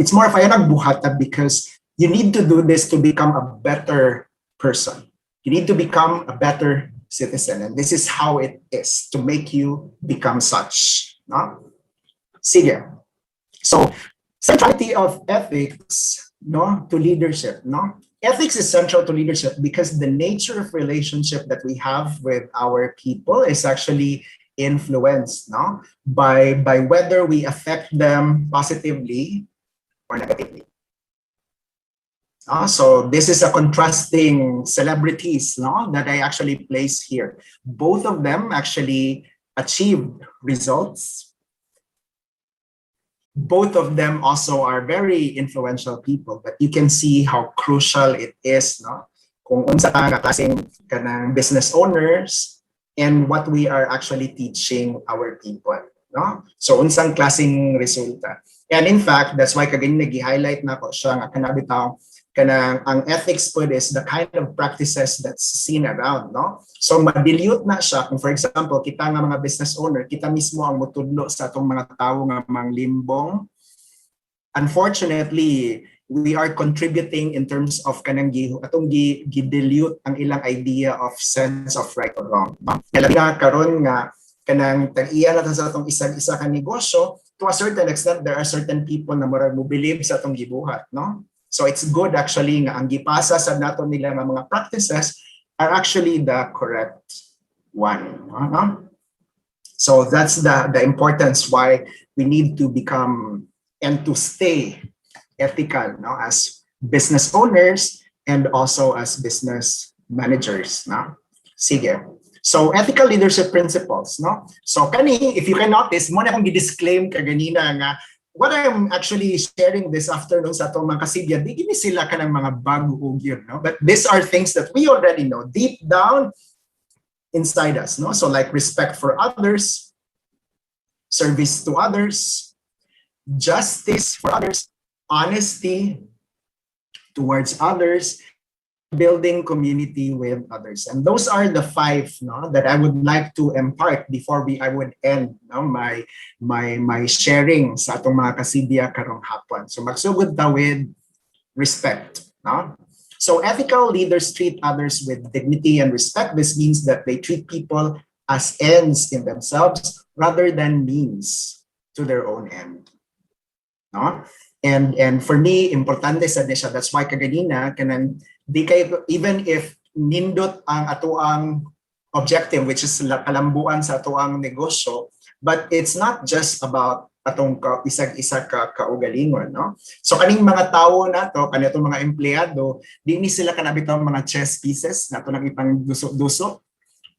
it's more of ayaw nagbuhata because you need to do this to become a better person. You need to become a better citizen. And this is how it is to make you become such. No? Sige. So, centrality of ethics, no, to leadership, no? Ethics is central to leadership because the nature of relationship that we have with our people is actually influenced, no, by whether we affect them positively or negatively. So this is a contrasting celebrities, no, that I actually place here. Both of them actually achieved results. Both of them also are very influential people, but you can see how crucial it is, no? Kung unsa ka klaseng kanang business owners and what we are actually teaching our people, no? So unsang klaseng resulta. And in fact, that's why kaganin nagi-highlight na ko siya nga kanabitaw kanang ang ethics po is the kind of practices that's seen around, no? So ma-dilute na siya kung for example kita nga mga business owner, kita mismo ang mutudlo sa atong mga tawo nga manglimbong. Unfortunately, we are contributing in terms of kanang atong gi-dilute ang ilang idea of sense of right or wrong. Kaya na karon nga kanang tag-iya na sa atong isa ka negosyo, to a certain extent there are certain people na murag mo believe sa atong gibuhat, no? So it's good actually nga ang gipasa sa nato nila nga mga practices are actually the correct one. So that's the importance why we need to become and to stay ethical, no, as business owners and also as business managers. No? Sige. So ethical leadership principles. No? So kani, if you can notice, mo na akong gi-disclaim kaganina nga what I'm actually sharing this afternoon sa atong mga kasibya, di gini sila ka ng mga bago yun, no? But these are things that we already know deep down inside us, no? So like respect for others, service to others, justice for others, honesty towards others, building community with others. And those are the 5 that I would like to impart before I would end my sharing sa atong mga kasibya karong hapon. So magsugod ta with respect. No? So ethical leaders treat others with dignity and respect. This means that they treat people as ends in themselves rather than means to their own end. No? And for me, importante sa siya. That's why kaganina, di kayo, even if nindot ang atuang objective, which is kalambuan sa atuang negosyo, but it's not just about atong isag-isa kaugalingon, no? So kaning mga tao nato, kanitong mga empleyado, di ni sila kanabitang mga chess pieces nato nang ipang duso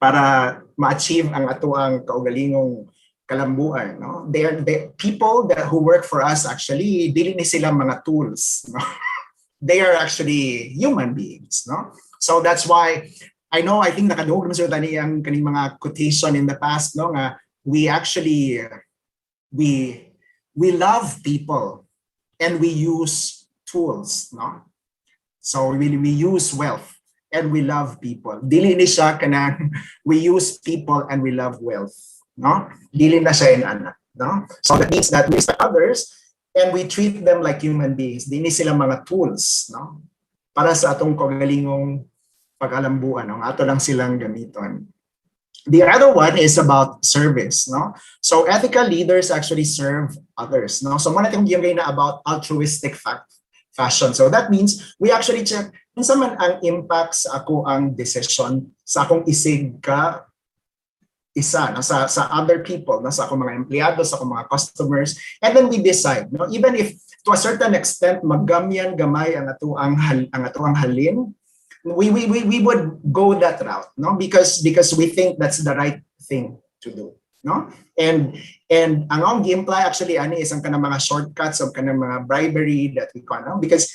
para ma-achieve ang atuang kaugalingong kalambuan, no? They people who work for us actually dili ni sila mga tools, no? They are actually human beings, no? So that's why I think nakaduog naman sila tani ang kaning mga quotation in the past, no, nga we actually we love people and we use tools, no? So we use wealth and we love people. Dili ni siya kanang we use people and we love wealth, no? Dili na siya inana, no? So that means that we respect others and we treat them like human beings. Dili sila mga tools, no? Para sa atong kagalingong pag-alambuan, no? Ato lang silang gamiton. The other one is about service, no? So ethical leaders actually serve others, no? So muna tayong giyang na about altruistic fashion. So that means we actually check unsa man ang impact sa ako ang decision sa akong isig ka isa, no? sa other people, no? Sa akong mga empleyado, sa akong mga customers, and then we decide, no? Even if to a certain extent maggamyan gamay ang atuang halin, we would go that route, no? Because we think that's the right thing to do, no? And ang gimply actually ani isang kanang mga shortcuts of kanang mga bribery that we call, no? Because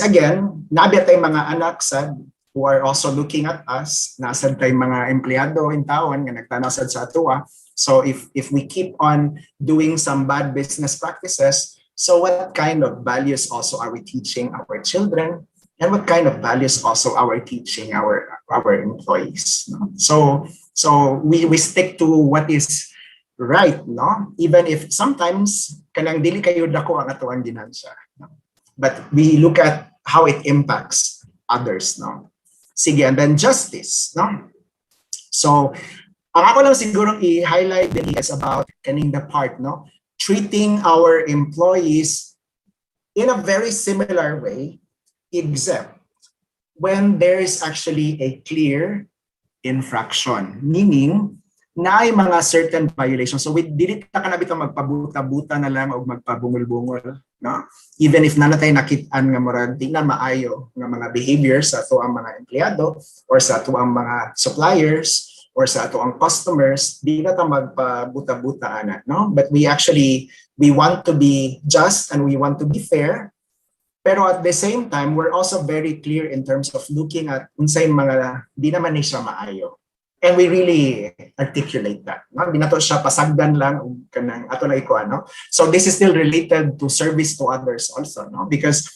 again, nabi tay mga anak sad who are also looking at us, nasad tay mga empleyado in tawon nga nagtanaw sad sa atoa. So if we keep on doing some bad business practices, so what kind of values also are we teaching our children? And what kind of values also are teaching our employees, no? So we stick to what is right, no? Even if sometimes kanang dili kayo dako ang atuang ginansya, no? But we look at how it impacts others, no? Sige, and then justice, no? So ang ako lang siguro i-highlight din is about kaning the part, no? Treating our employees in a very similar way, except when there is actually a clear infraction, meaning na ay mga certain violations. So we dili ta kanabitang magpabuta-buta na lang o magpabungol-bungol, no? Even if nanatay nakit-an nga murag di na maayo nga mga behaviors sa ato ang mga empleyado or sa ato ang mga suppliers or sa ato ang customers, di na ta magpabuta-buta ana, no? But we want to be just and we want to be fair. Pero at the same time, we're also very clear in terms of looking at unsay mga di naman ni siya maayo. And we really articulate that. No? Di na to siya pasagdan lang kanang ato na iko, no? So this is still related to service to others also, no? Because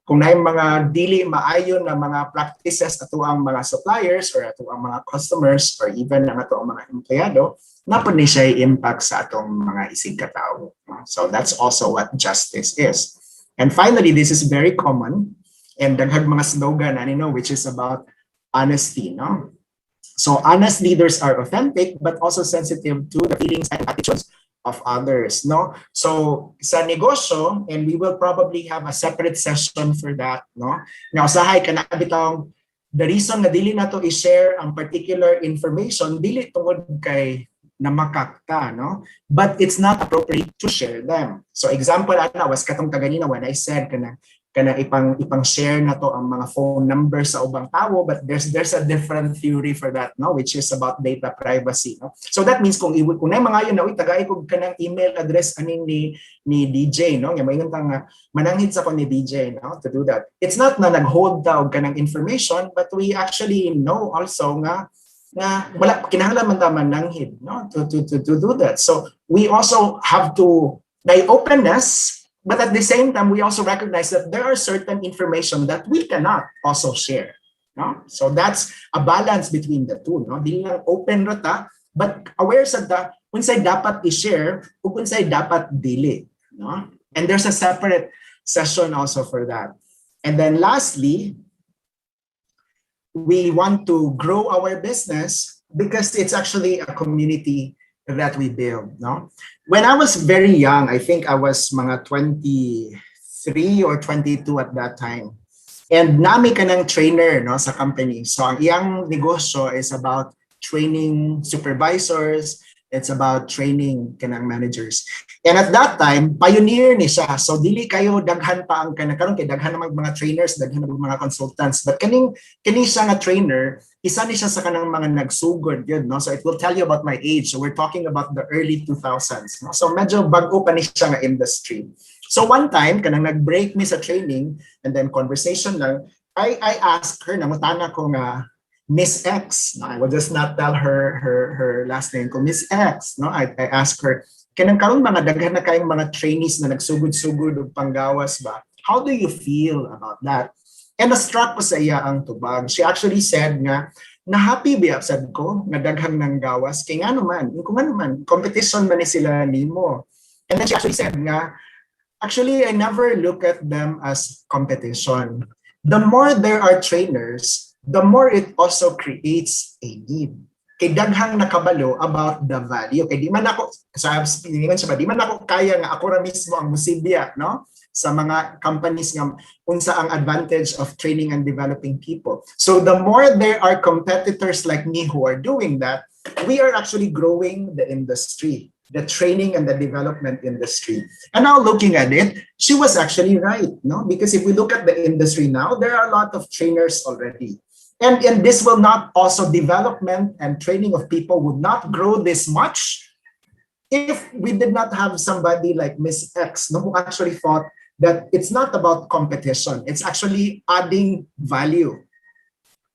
kung na yung mga dili maayo na mga practices ato ang mga suppliers or ato ang mga customers or even ang ato ang mga empleyado, napod ni siya impact sa atong mga isig katao. No? So that's also what justice is. And finally, this is very common and daghang mga slogan, which is about honesty, no? So honest leaders are authentic but also sensitive to the feelings and attitudes of others, no? So sa negosyo, and we will probably have a separate session for that, no? Now, usahay kanabitong the reason na dili nato i-share ang particular information dili tungod kay na makakta, no? But it's not appropriate to share them. So example was katong kaganina when I said kana ipang share na to ang mga phone numbers sa ubang tao, but there's a different theory for that, no, which is about data privacy, no? So that means kung nay mga yun na tagay ko kanang email address aning ni DJ, no, nga moingon ta nga mananghid sa ko ni DJ, no, to do that. It's not na naghold ta og kanang information, but we actually know also nga wala kinahanglan man ta mananghid, no, to do that. So we also have to by openness But at the same time, we also recognize that there are certain information that we cannot also share. No? So that's a balance between the two. No? Di lang open rata, but aware sa unsay dapat i-share ug unsay dapat dili. No? And there's a separate session also for that. And then lastly, we want to grow our business because it's actually a community that we build. No? When I was very young, I think I was mga 23 or 22 at that time. And nami ka ng trainer, no, sa company. So ang iyang negosyo is about training supervisors. It's about training kanang managers. And at that time, pioneer ni siya. So dili kayo daghan pa ang karon kay daghan na mga trainers, daghan na mga consultants. But kani siya nga trainer, isa ni siya sa kanang mga nagsugod yun, no? So it will tell you about my age. So we're talking about the early 2000s. No? So medyo bago pa ni siya nga industry. So one time, kanang nag-break me sa training and then conversation lang, I asked her, namutana ko nga, Miss X. No, I will just not tell her last name ko, Miss X. No, I asked her, kanang karon mga daghan na kayong mga trainees na nagsugod-sugod og panggawas ba? How do you feel about that? And na-struck ko sa iya ang tubag. She actually said nga, na happy ba sad ko nga daghang nang gawas kay nga naman, kung ano man, competition man ni sila nimo. And then she actually said nga, actually I never look at them as competition. The more there are trainers, the more it also creates a need. Kay daghang nakabalo about the value. Kay di man ako, di man ako kaya nga ako ra mismo ang musibya, no? Sa mga companies nga unsa ang advantage of training and developing people. So the more there are competitors like me who are doing that, we are actually growing the industry, the training and the development industry. And now looking at it, she was actually right, no? Because if we look at the industry now, there are a lot of trainers already. And this will not also development and training of people would not grow this much if we did not have somebody like Miss X, no, who actually thought that it's not about competition. It's actually adding value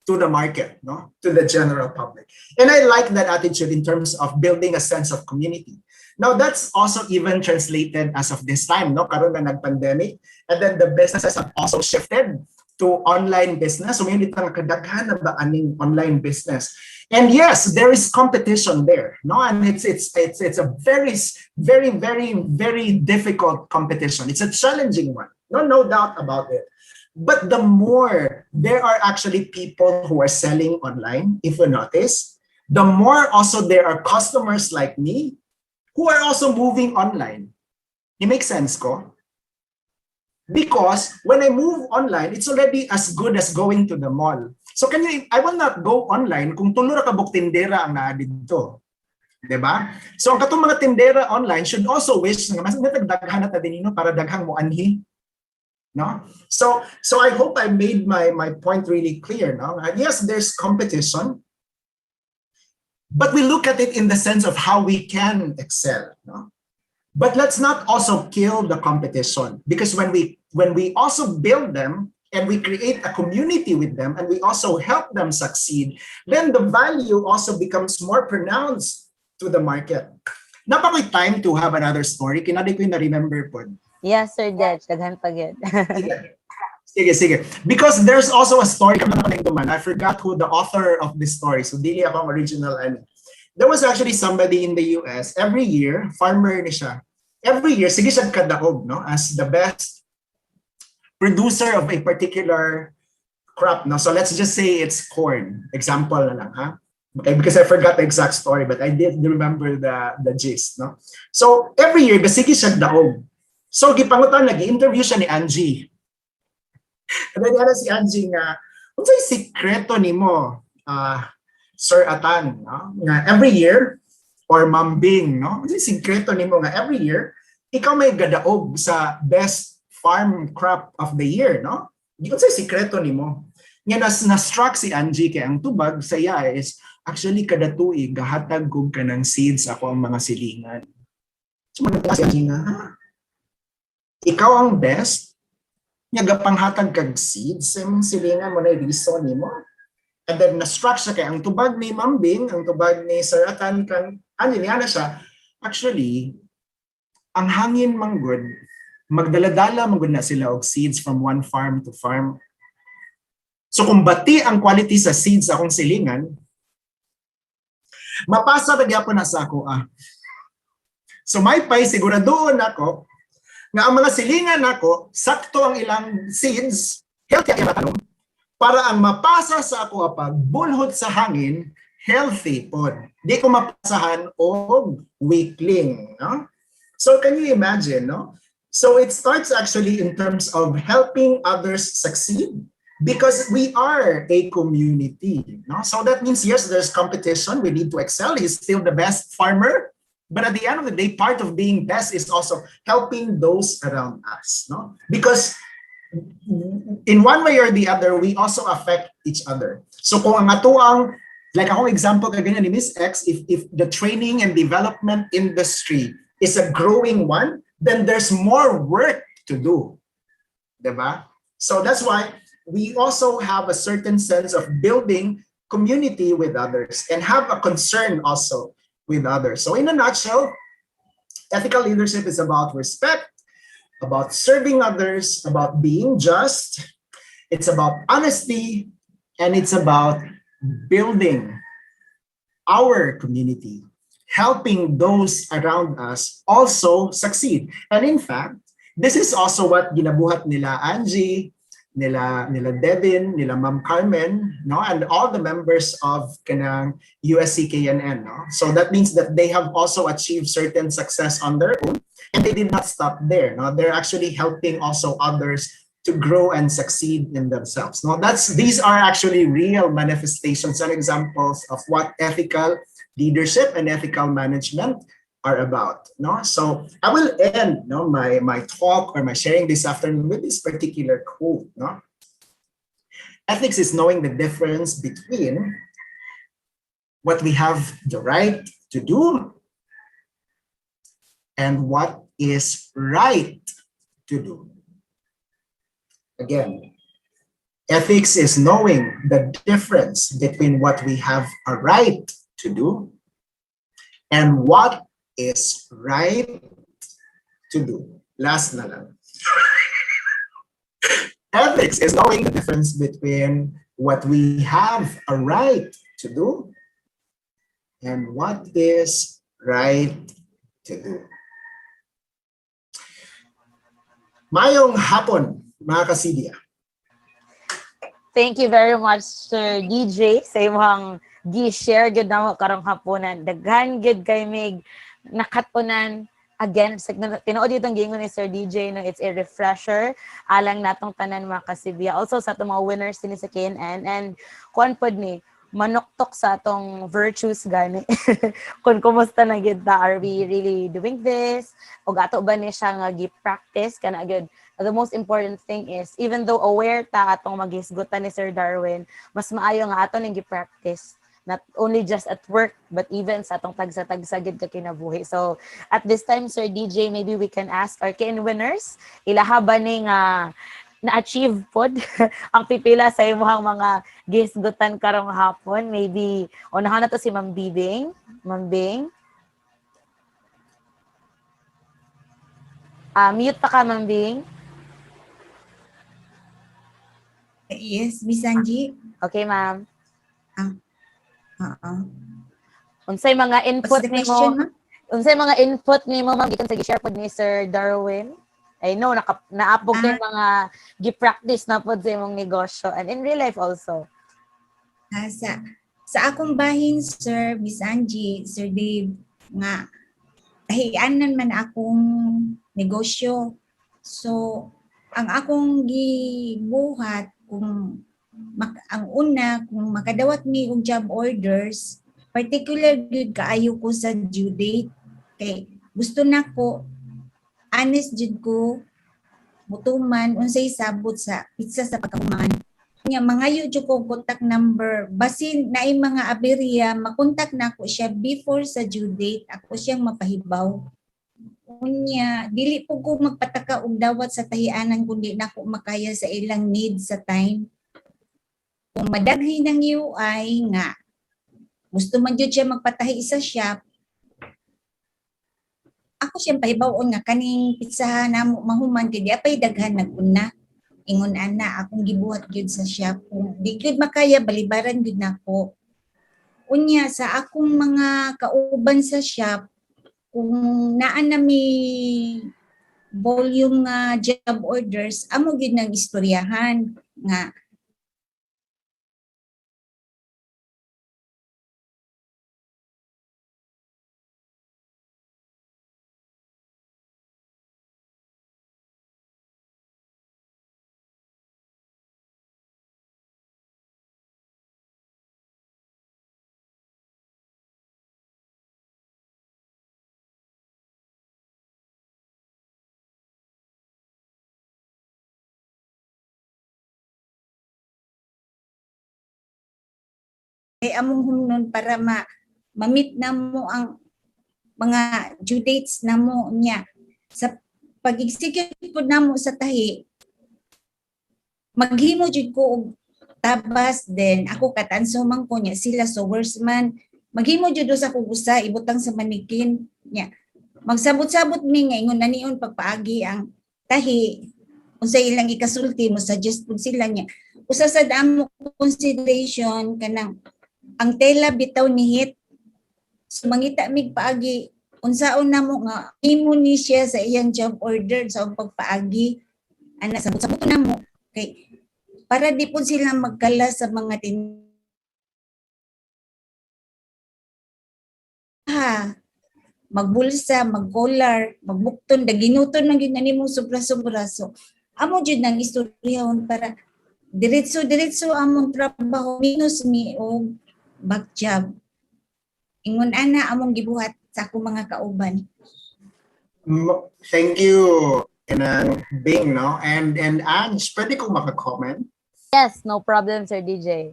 to the market, no, to the general public. And I like that attitude in terms of building a sense of community. Now that's also even translated as of this time, no, karon na nag-pandemic, and then the businesses have also shifted to online business. So may kadaghan na ba aning online business? And yes, there is competition there, no? And it's a very difficult competition. It's a challenging one, no doubt about it. But the more there are actually people who are selling online, if you notice, the more also there are customers like me who are also moving online. It makes sense, ko? Because when I move online, it's already as good as going to the mall. So I will not go online kung tulo ra ka buk tindera ang naa dito. Diba? So ang katong mga tindera online should also wish nga mas natagdaghan na ta dinino para daghang mo anhi. No? So I hope I made my point really clear. No? Yes, there's competition, but we look at it in the sense of how we can excel. No? But let's not also kill the competition, because when we also build them and we create a community with them and we also help them succeed, then the value also becomes more pronounced to the market. Napakoy time to have another story. Kinadi ko yung na-remember po. Yes, Sir Dad. Daghan pa gyud. Sige. Because there's also a story. I forgot who the author of this story. So dili ako ang original. There was actually somebody in the US, every year, farmer ni siya. Every year, sige siya kadaog, no? As the best producer of a particular crop, no? So let's just say it's corn. Example na lang, ha? Okay, because I forgot the exact story, but I did remember the gist, no? So every year, sige siya daog. So gipangutan, nag-interview siya ni Angie. And then si Angie nga, unsay sikreto nimo? Sir Atan, no? Nga every year, or Mambing, no? Kasi sikreto nimo nga every year, ikaw may gadaog sa best farm crop of the year, no? Di sa sikreto nimo. Nga na-struck si Angie kay ang tubag sa iya is actually kada tuig gahatag kog kanang seeds ako ang mga silingan. So si Angie nga, ikaw ang best nga gapanghatag kag seeds sa mga silingan mo na reason nimo. And then na-struck siya kay ang tubag ni Mambing, ang tubag ni Sir Atan, ano niya na siya, actually, ang hangin manggod, magdala-dala maguna sila og seeds from one farm to farm. So kung bati ang quality sa seeds sa akong silingan, mapasa ba gyapon na sa ako So may pay siguraduon ako nga ang mga silingan nako sakto ang ilang seeds, healthy ang ilang tanom, para ang mapasa sa ako pag bulhot sa hangin, healthy pod. Di ko mapasahan og weakling, no? So can you imagine, no? So it starts actually in terms of helping others succeed because we are a community, no? So that means yes, there's competition, we need to excel. He's still the best farmer, but at the end of the day, part of being best is also helping those around us, no? Because in one way or the other, we also affect each other. So kung ang atuang, like akong example kaganya ni Miss X, if the training and development industry is a growing one, then there's more work to do. Diba? So that's why we also have a certain sense of building community with others and have a concern also with others. So in a nutshell, ethical leadership is about respect, about serving others, about being just, it's about honesty, and it's about building our community, helping those around us also succeed. And in fact, this is also what ginabuhat nila Angie, nila Devin, nila Ma'am Carmen, no, and all the members of kanang USC-KNN, no. So that means that they have also achieved certain success on their own, and they did not stop there. No, they're actually helping also others to grow and succeed in themselves. No, these are actually real manifestations and examples of what ethical leadership and ethical management are about. No, so I will end my talk or my sharing this afternoon with this particular quote. No, ethics is knowing the difference between what we have the right to do and what is right to do. Again, ethics is knowing the difference between what we have a right to do and what is right to do. Last na lang. Ethics is knowing the difference between what we have a right to do and what is right to do. Mayong hapon, mga kasidya. Thank you very much, Sir DJ, sa imong gi-share gud namo karong haponan. Daghan gud kay mig nakatunan. Again, tinuod itong gingon ni Sir DJ, no, it's a refresher alang natong tanan mga kasibya. Also sa itong mga winners din sa KNN, and kuan pod ni manuktok sa atong virtues gani. Kung kumusta na gid ta, are we really doing this? O gato ba ni siya nga gi-practice kana gid? The most important thing is, even though aware ta atong maghisgutan ni Sir Darwin, mas maayo nga ato ning gi-practice. Not only just at work, but even sa atong tagsa-tagsa gid ka kinabuhi. So, at this time, Sir DJ, maybe we can ask our KN winners, ilaha ba ni nga na-achieve pod ang pipila sa imong mga gisgutan karong hapon? Maybe, unahan na to si Ma'am Bibing. Ma'am Bing. Mute pa ka, Ma'am Bing. Yes, Miss Angie. Okay, Ma'am. Unsay mga input nimo? ma'am? Unsay mga input nimo, Ma'am, gikan sa gi-share pod ni Sir Darwin? I know naapog kay mga gi-practice na pod sa imong negosyo and in real life also. Sa akong bahin, Sir, Miss Angie, Sir Dave, nga tahianan man akong negosyo. So, ang akong gibuhat kung ang una, kung makadawat mi og job orders, particular gud kaayo ko sa due date. Kay gusto na ko, honest jud ko, mutuman, unsay sabot sa pizza sa pagkahuman. Nga, mangayo jud ko contact number. Basin naay mga aberya, makontak na ko siya before sa due date, ako siyang mapahibaw. Unya, dili po ko magpataka og dawat sa tahianan kundi na ko makaya sa ilang needs sa time. Kung madaghi ng UI nga, gusto man jud siya magpatahi sa shop, ako siyempre bawon nga kaning pizzahan namo mahuman kay di apay daghan naguna. Ingon ana akong gibuhat gyud sa shop. Kung di gyud makaya balibaran gyud nako. Unya sa akong mga kauban sa shop kung naa na mi volume nga job orders amo gyud nang istoryahan nga among humnon para ma-meet na mo ang mga due dates na mo niya. Sa pag-execute po na mo sa tahi, maghimo jud ko og tabas then ako katanso man ko niya sila sewers man. Maghimo jud sa kog usa ibutang sa manikin niya. Magsabot-sabot mi nga ingon nanion pagpaagi ang tahi unsay ilang ikasulti mo suggest pud sila niya. Usa sa damo consideration kanang ang tela bitaw nihit so mangita mig paagi unsaon namo nga imo ni siya sa iyang job order sa pagpaagi ana sabot-sabot namo kay para di pud sila magkala sa mga magbulsa, magkolar, magbukton, daginuton na gyud nimo sobra-sobra so amo jud nang istoryahon para diretso among trabaho minus mi og back job. Ingon ana among gibuhat sa akong mga kauban. Thank you, Bing, no? And Ange, pwede kong maka-comment? Yes, no problem, Sir DJ.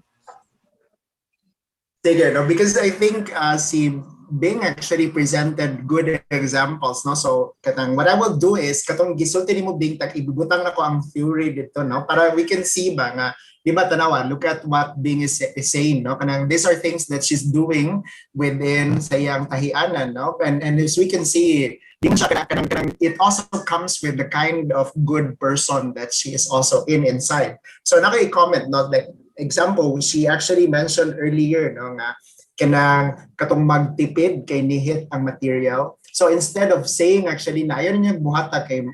Sige, no? Because I think si Bing actually presented good examples, no? So, what I will do is, katong gisulti ni mo, Bing, ibubutang na ko ang theory dito, no? Para we can see ba nga, di ba tanawa, look at what Bing is saying, no? Kanang these are things that she's doing within sa iyang tahianan, no? And as we can see, it also comes with the kind of good person that she is also inside. So naki-comment, no? Like, example, she actually mentioned earlier, no, nga, kanang katong magtipid kay nihit ang material. So instead of saying actually na ayaw niya buhata kay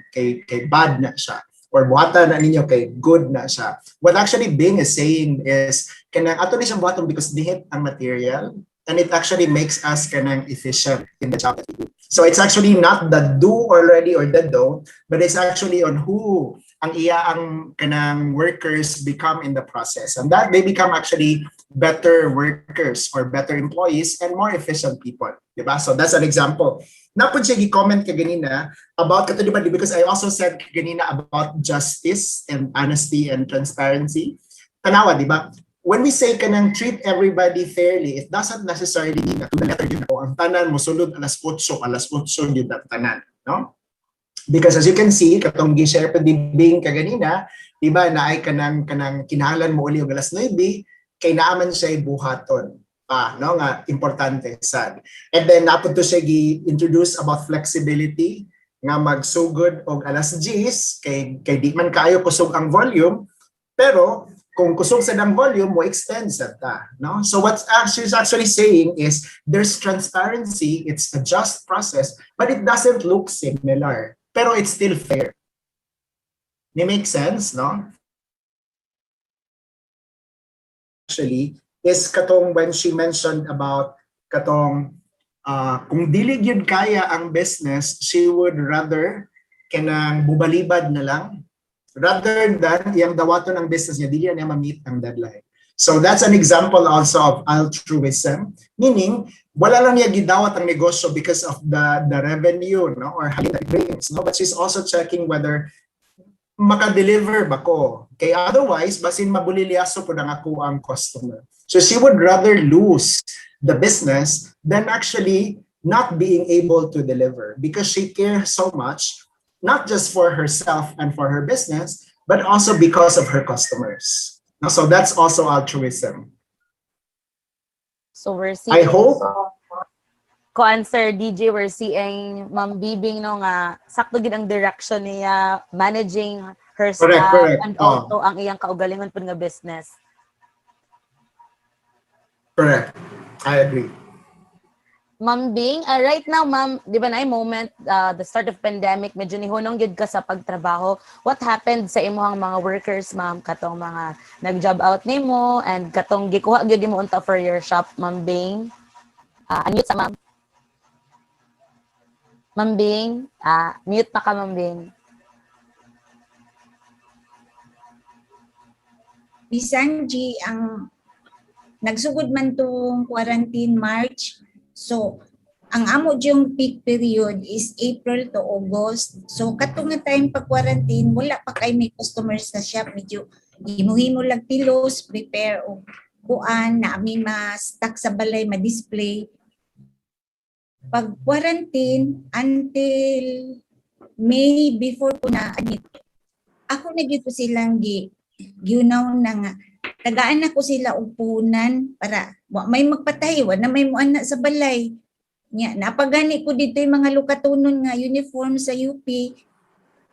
bad na siya, or buhatan na ninyo kay good na siya. What actually Bing is saying is, kanang ato ni siyang buhaton because dihit ang material, and it actually makes us kanang efficient in the job that we do. So it's actually not the do already or the don't, but it's actually on who ang ang kanang workers become in the process. And that they become actually better workers or better employees and more efficient people. Diba? So that's an example. Napod siya i-comment ka ganina about kato, diba? Because I also said ganina about justice and honesty and transparency. Tanawa, diba? When we say kanang treat everybody fairly, it doesn't necessarily mean na to the letter yun ako. Ang tanan mo sulod alas 8 yun ang tanan. No? Because as you can see, katong gi-share pa di Bing kaganina, diba, na ay kanang kinahanglan mo uli og alas 9, kay naaman siya buhaton. No, nga importante sad. And then napod to siya gi-introduce about flexibility nga magsugod og alas 10 kay di man kaayo kusog ang volume, pero kung kusog sa ng volume mo extend sa ta, no? So what she's actually saying is there's transparency, it's a just process, but it doesn't look similar, pero it's still fair. It makes sense, no? Actually is katong when she mentioned about katong kung dili gyud kaya ang business, she would rather kanang bubalibad na lang rather than yung dawaton ng business niya dili niya ma-meet ang deadline. So that's an example also of altruism, meaning wala lang niya gidawat ang negosyo because of the revenue, no, or how it brings, no, but she's also checking whether maka-deliver ba ko. Kay otherwise, basin mabulilyaso po ng ako ang customer. So she would rather lose the business than actually not being able to deliver because she cares so much, not just for herself and for her business, but also because of her customers. So that's also altruism. So we're seeing I hope kuan Sir DJ, we're seeing Ma'am Bibing no nga sakto gid ang direction niya managing her staff Correct. and also ang iyang kaugalingon pud nga business. Correct. I agree. Ma'am Bing, right now ma'am, di ba na moment the start of pandemic medyo nihunong gid ka sa pagtrabaho. What happened sa imong mga workers ma'am katong mga nag-job out nimo and katong gikuha gyud mo unta for your shop Ma'am Bing? Unmute sa ma'am. Ma'am Bing, mute pa ka Ma'am Bing. Miss Angie, ang nagsugod man tong quarantine March. So, ang amo yung peak period is April to August. So, katong nga time pag quarantine, wala pa kay may customers sa shop. Medyo himo-himo lang pilos, prepare o kuan na ami ma-stock sa balay, ma-display. Pag quarantine until May before ko na admit, ako na gyud ko silang giunaw na nga tagaan ako sila upunan para wa may magpatay, wa na may muana sa balay. Nya napagani ko dito yung mga lukatunon nga uniform sa UP.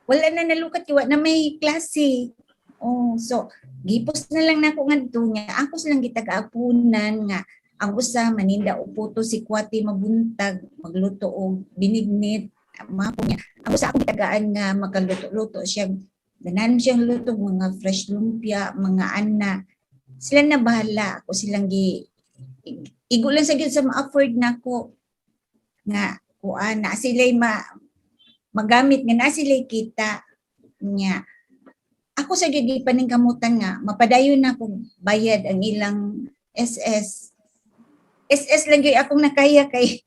Wala na nalukat wa na may klase. Oh, so gipos na lang nako ngadto nya. Ako silang gitaga-apunan nga ang usa maninda uputo si kwati mabuntag magluto og binignit mapo niya. Ang usa akong gitagaan nga magaluto-luto siya. Danan siyang luto mga fresh lumpia, mga ana. Sila na bahala. Ako silang igulan sa gyud sa ma-afford nako nga kuan na sila'y magamit nga na sila'y kita niya. Ako sa gyud paningkamutan nga mapadayon na kong bayad ang ilang SS. SS lang gyud akong nakaya kay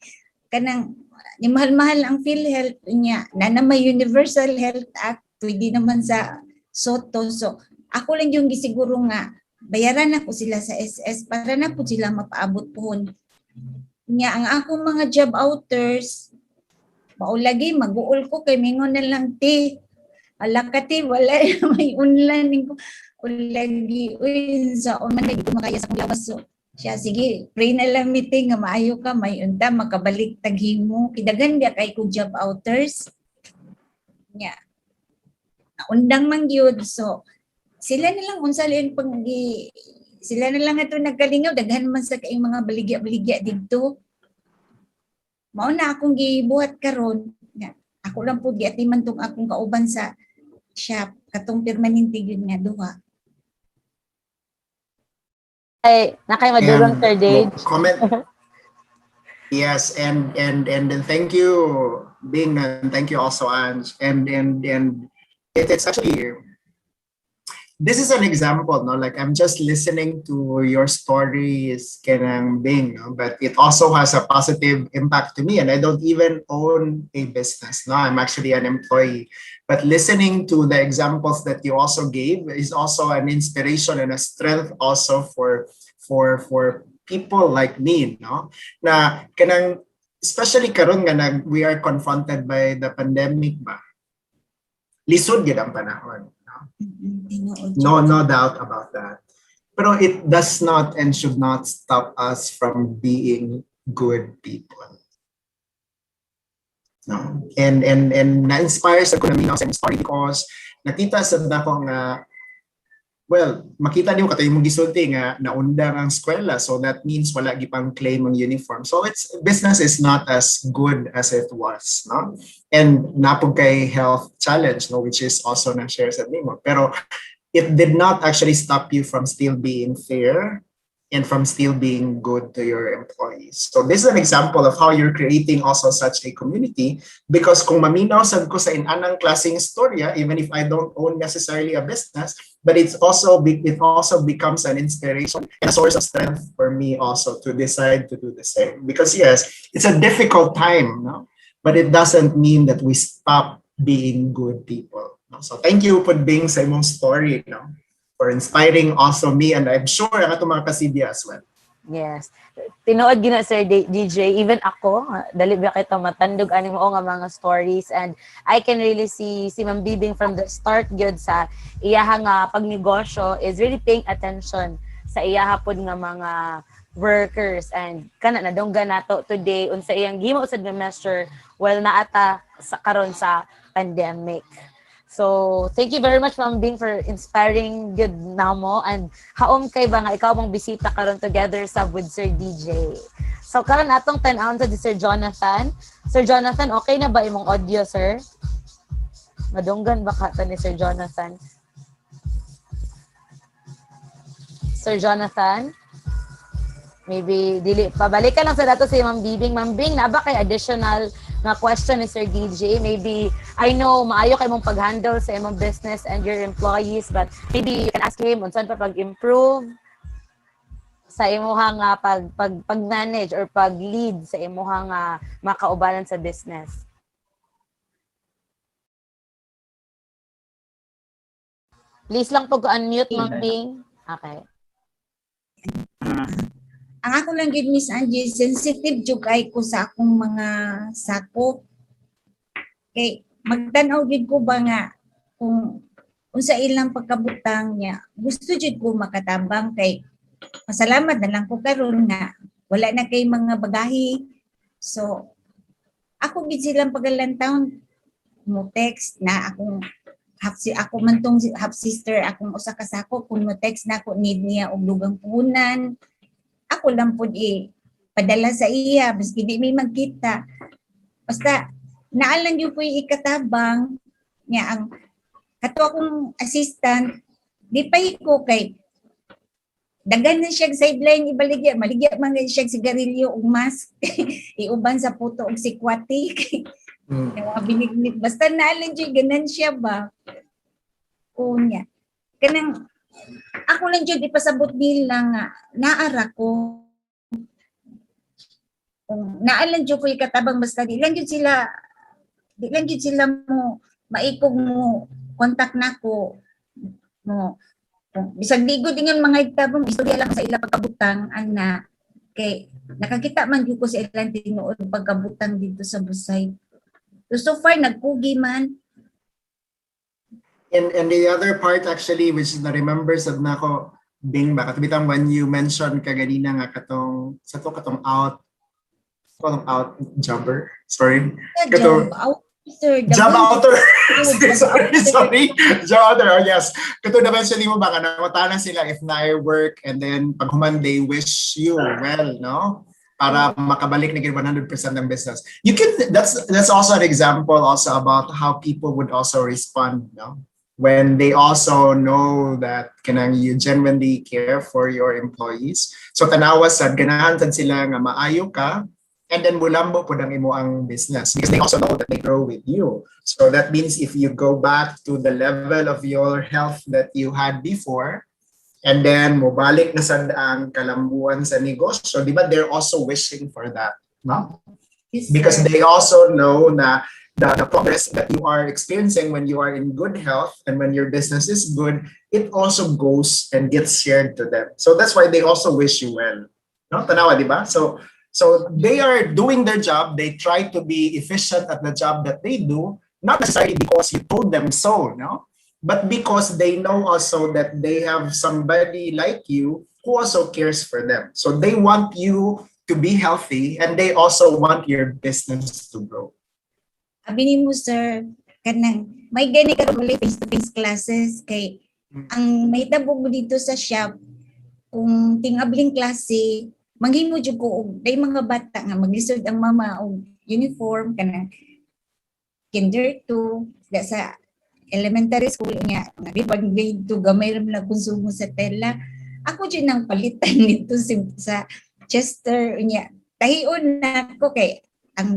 kanang ni mahal-mahal ang PhilHealth niya. Na may Universal Health Act pwede naman sa SOTO. So ako lang yung gisiguro nga bayaran na po sila sa SS para na po sila mapaabot po. Nya ang akong mga job outers, maulagi, mag-uol ko kay mingon na lang ti. Alakati, wala may unlan ko. Ulagi, uy, sa man na dito makaya sa kong lawas. So, siya, sige, pray na lang meeting nga maayo ka, may unta, makabalik taghimo. Kidagan dia kay kong job outers. Nya, undang man gyud. So, sila na lang unsa lang sila na lang ato nagkalingaw daghan man sa kaing mga baligya-baligya didto. Mao na akong gibuhat karon nga ako lang pud giatiman tong akong kauban sa shop katong permanente gyud nga duha. Ay, nakay madulong Sir Dave. Comment. Yes, and then thank you Bing and thank you also Ange and it's actually this is an example, no? Like I'm just listening to your stories, kanang Bing, no? But it also has a positive impact to me, and I don't even own a business. No, I'm actually an employee. But listening to the examples that you also gave is also an inspiration and a strength also for people like me, no? Na kanang especially karon nga we are confronted by the pandemic ba. Lisod gid ang panahon. No doubt about that. Pero it does not and should not stop us from being good people. No. And na-inspire sa kunami sa story because nakita sa dako nga well, makita niyo katoy mong gisulti nga naundang ang eskwela, so that means wala gipang claim ang uniform. So business is not as good as it was, no? And napog kay health challenge, no, which is also na share sa nimo. Pero it did not actually stop you from still being fair and from still being good to your employees. So this is an example of how you're creating also such a community, because kung maminaw sad ko sa inanang klaseng istorya, even if I don't own necessarily a business, but it also becomes an inspiration and a source of strength for me also to decide to do the same. Because yes, it's a difficult time, no? But it doesn't mean that we stop being good people. No? So thank you for being sa imong story, no? For inspiring also me, and I'm sure ang atong mga kasibya as well. Yes. Tinuod gina Sir DJ, even ako, dali ba kita matandog ani mo nga mga stories, and I can really see si Ma'am Bibing from the start gyud sa iyaha nga pagnegosyo is really paying attention sa iyaha pod nga mga workers and kana nadunggan nato today unsa iyang gihimo usad nga measure while naata sa karon sa pandemic. So, thank you very much, Ma'am Bing, for inspiring good namo and haom kay ba nga ikaw mong bisita karon together sa with Sir DJ. So, karon atong tan-awon sa Sir Jonathan. Sir Jonathan, okay na ba imong audio, sir? Madunggan ba ka ni Sir Jonathan? Sir Jonathan? Maybe dili pabalikan lang sa dato si Ma'am Bibing. Ma'am Bing, na ba kay additional nga question ni Sir DJ? Maybe I know maayo kay mong pag-handle sa imong business and your employees, but maybe you can ask him unsan pa pag-improve sa imuha nga pag-manage or pag-lead sa imuha nga makaubanan sa business. Please lang pag-unmute, Ma'am Bing. Okay. Ang ako lang gid Miss Angie, sensitive jud kay ko sa akong mga sakop. Kay magtan-aw gid ko ba nga kung unsa ilang pagkabutang niya. Gusto jud ko makatabang kay pasalamat na lang ko karon nga wala na kay mga bagahi. So ako gid silang pagalantawon mo text na akong ako man tong half sister akong usa ka sakop kung mo text na ako need niya og dugang puhunan. Ako lang po padala sa iya, maski di may magkita. Basta, naalan yung po yung ikatabang niya ang kato akong assistant, di pa ko kay dagan na siya sideline ibaligya, maligya man siya sigarilyo o mask, iuban sa puto og sikwati. Binignit. Basta naalan yung ganan siya ba? O niya. Kanang ako lang dyan, ipasabot nila nga, naara ko. Naalan dyan ko ikatabang basta, di lang dyan sila mo, maikog mo, kontak na ko. Mo, bisag ligo din yung mga itabang, istorya lang sa ilang pagkabutang, ana, kay, nakakita man dyan ko sa ilang tinuod pagkabutang dito sa Busay. So far, nagpugi man. And the other part actually, which is na-remember sa na ko, Bing, baka bitang when you mentioned kaganina nga katong out jobber. Sorry. Job outer. Job outer. sorry. Job outer. Oh, yes. Kato na-mention mo baka namatanan sila if na work and then pag human they wish you well, no? Para makabalik na 100% ng business. You can, that's also an example also about how people would also respond, no? When they also know that you genuinely care for your employees. So tanawa sad ganahan sad sila nga maayo ka and then mulambo po ang imo ang business because they also know that they grow with you. So that means if you go back to the level of your health that you had before and then mobalik na sad ang kalambuan sa negosyo, di ba they're also wishing for that, no? Yes, because they also know na the progress that you are experiencing when you are in good health and when your business is good, it also goes and gets shared to them. So that's why they also wish you well. No? Tanawa, di ba? So they are doing their job. They try to be efficient at the job that they do, not necessarily because you told them so, no? But because they know also that they have somebody like you who also cares for them. So they want you to be healthy and they also want your business to grow. Sabi mo, sir, kanang may gani ka rin face-to-face classes kay ang may tabog mo dito sa shop kung tingabling klase, manghimo jud ko og day mga bata nga maglisod ang mama og uniform kanang kinder 2 sa elementary school niya nga di pag grade 2 gamay ra na konsumo sa tela. Ako jud nang palitan nito sa Chester niya. Tahion na ko kay ang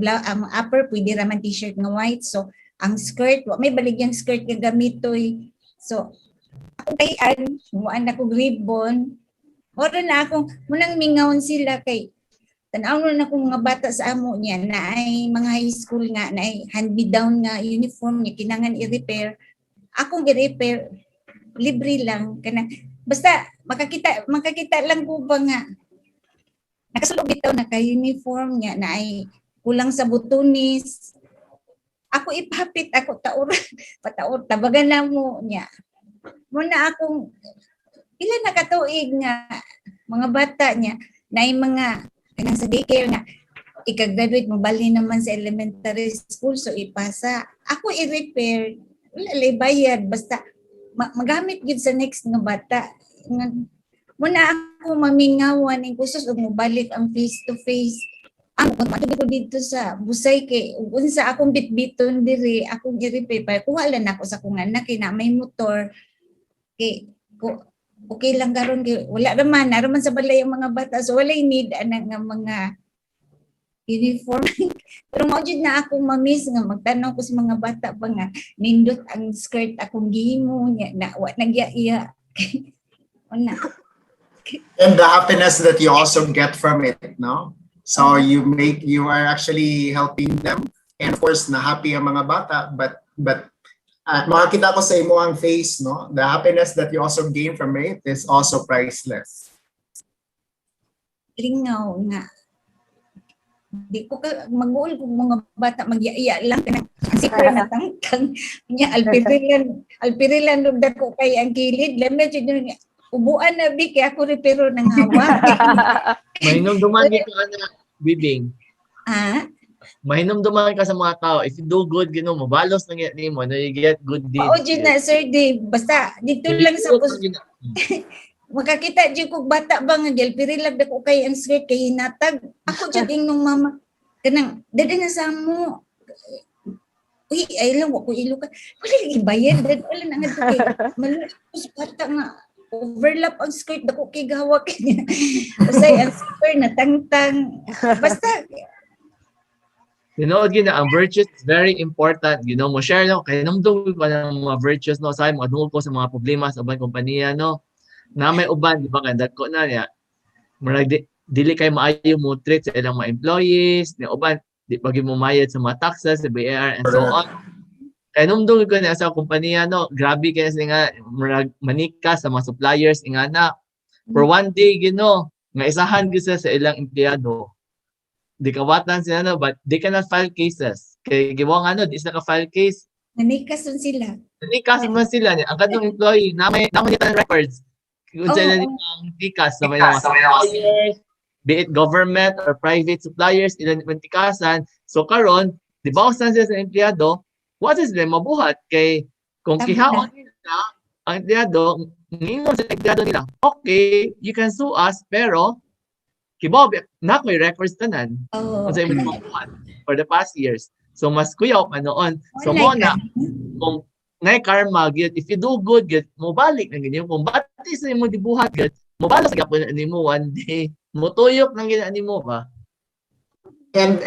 upper pwede raman t-shirt nga white, so ang skirt may baligyang skirt nga gamitoy, so ako tayan muan ako ribbon ora na akong munang mingawon sila kay tan-aw na akong mga bata sa amo niya na ay mga high school nga na ay hand me down nga uniform niya kinangan i-repair, akong i-repair libre lang kana basta makakita lang ko ba nga nakasulog bitaw na kay uniform niya na ay kulang sa butonis. Ako ipapit, ako pataor, tabagan na mo niya. Muna akong, ilan nakatuig nga, mga bata niya, na yung mga kanang sa daycare nga ika-graduate mo bali naman sa elementary school so ipasa ako i-repair wala lay bayad basta magamit gid sa next nga bata muna ako mamingawan ang kusos ug mobalik ang face to face ang pagpatuloy ko dito sa busay kay unsa akong bitbiton diri akong i-repair kuha lang ako sa kong anak kay na may motor kay okay lang karon kay wala naman sa balay ang mga bata so walay need ana nga mga uniform. Pero mao jud na akong mamiss nga magtanong ko sa mga bata pa nga nindot ang skirt akong gihimo nya na wa nagyaiya. Wala. And the happiness that you also get from it, no? So you are actually helping them, and of course na happy ang mga bata, but makakita ko sa imo ang face, no? The happiness that you also gain from it is also priceless. Lingaw nga. Di ko ka mag-uul kung mga bata magyaiya lang ang sikre na tangtang nya alpirilan lug dako kay ang kilid lamay jud niya ubuan na bi kay ako repero nang hawa. Mahinom duman ka na bibing. Mahinom duman ka sa mga tao. If you do good, mabalos na nimo, no, you get good deeds. Oo, dyan na, Sir Dave. Basta, dito lang sa makakita dyan kong bata ba nga gel, pirilag na ko kay ang skirt kay hinatag. Ako dyan ingong mama, kanang, dada na sa mo. Uy, ay lang, wako ilo ka. Wala lagi bayad, dada wala na nga kay. Malapos bata nga, overlap ang skirt, dako kay gawak niya. Basta ang skirt na tangtang. Basta, ang virtues is very important. Mo share kay namdong ko ng mga virtues no sa mga dungog ko sa mga problema sa ubang kompanya no. Na may uban di ba kandat ko na niya. Murag dili kay maayo mo treat sa ilang mga employees, ni uban di pag mo mayad sa mga taxes, sa BAR and so on. Kay namdong ko na sa kompanya no, grabe kay nga murag manika sa mga suppliers ingana. For one day nga isahan gyud sa ilang empleyado. Di kawatan sila but they cannot file cases. Kay giwang di sila ka-file case. nanikason sila. Nanikason man sila. Ang kadong employee, naman nito records. Kung sila ang tikas sa mga suppliers, be it government or private suppliers, ilan yung tikasan. So karon, di ba saan sila sa empleyado, what is them mabuhat? Kay kung kihaon nila, ang empleyado, ngayon sa empleyado nila, okay, you can sue us, pero kibaw na ko'y records tanan sa imong mabuhat for the past years. So mas kuyaw pa noon. So mo na kung nay karma gyud, if you do good gyud, mo balik na ganyan. Kung bati sa imong dibuhat gyud, mo balik sa gyapon nimo one day. Mo tuyok nang gina nimo ba. And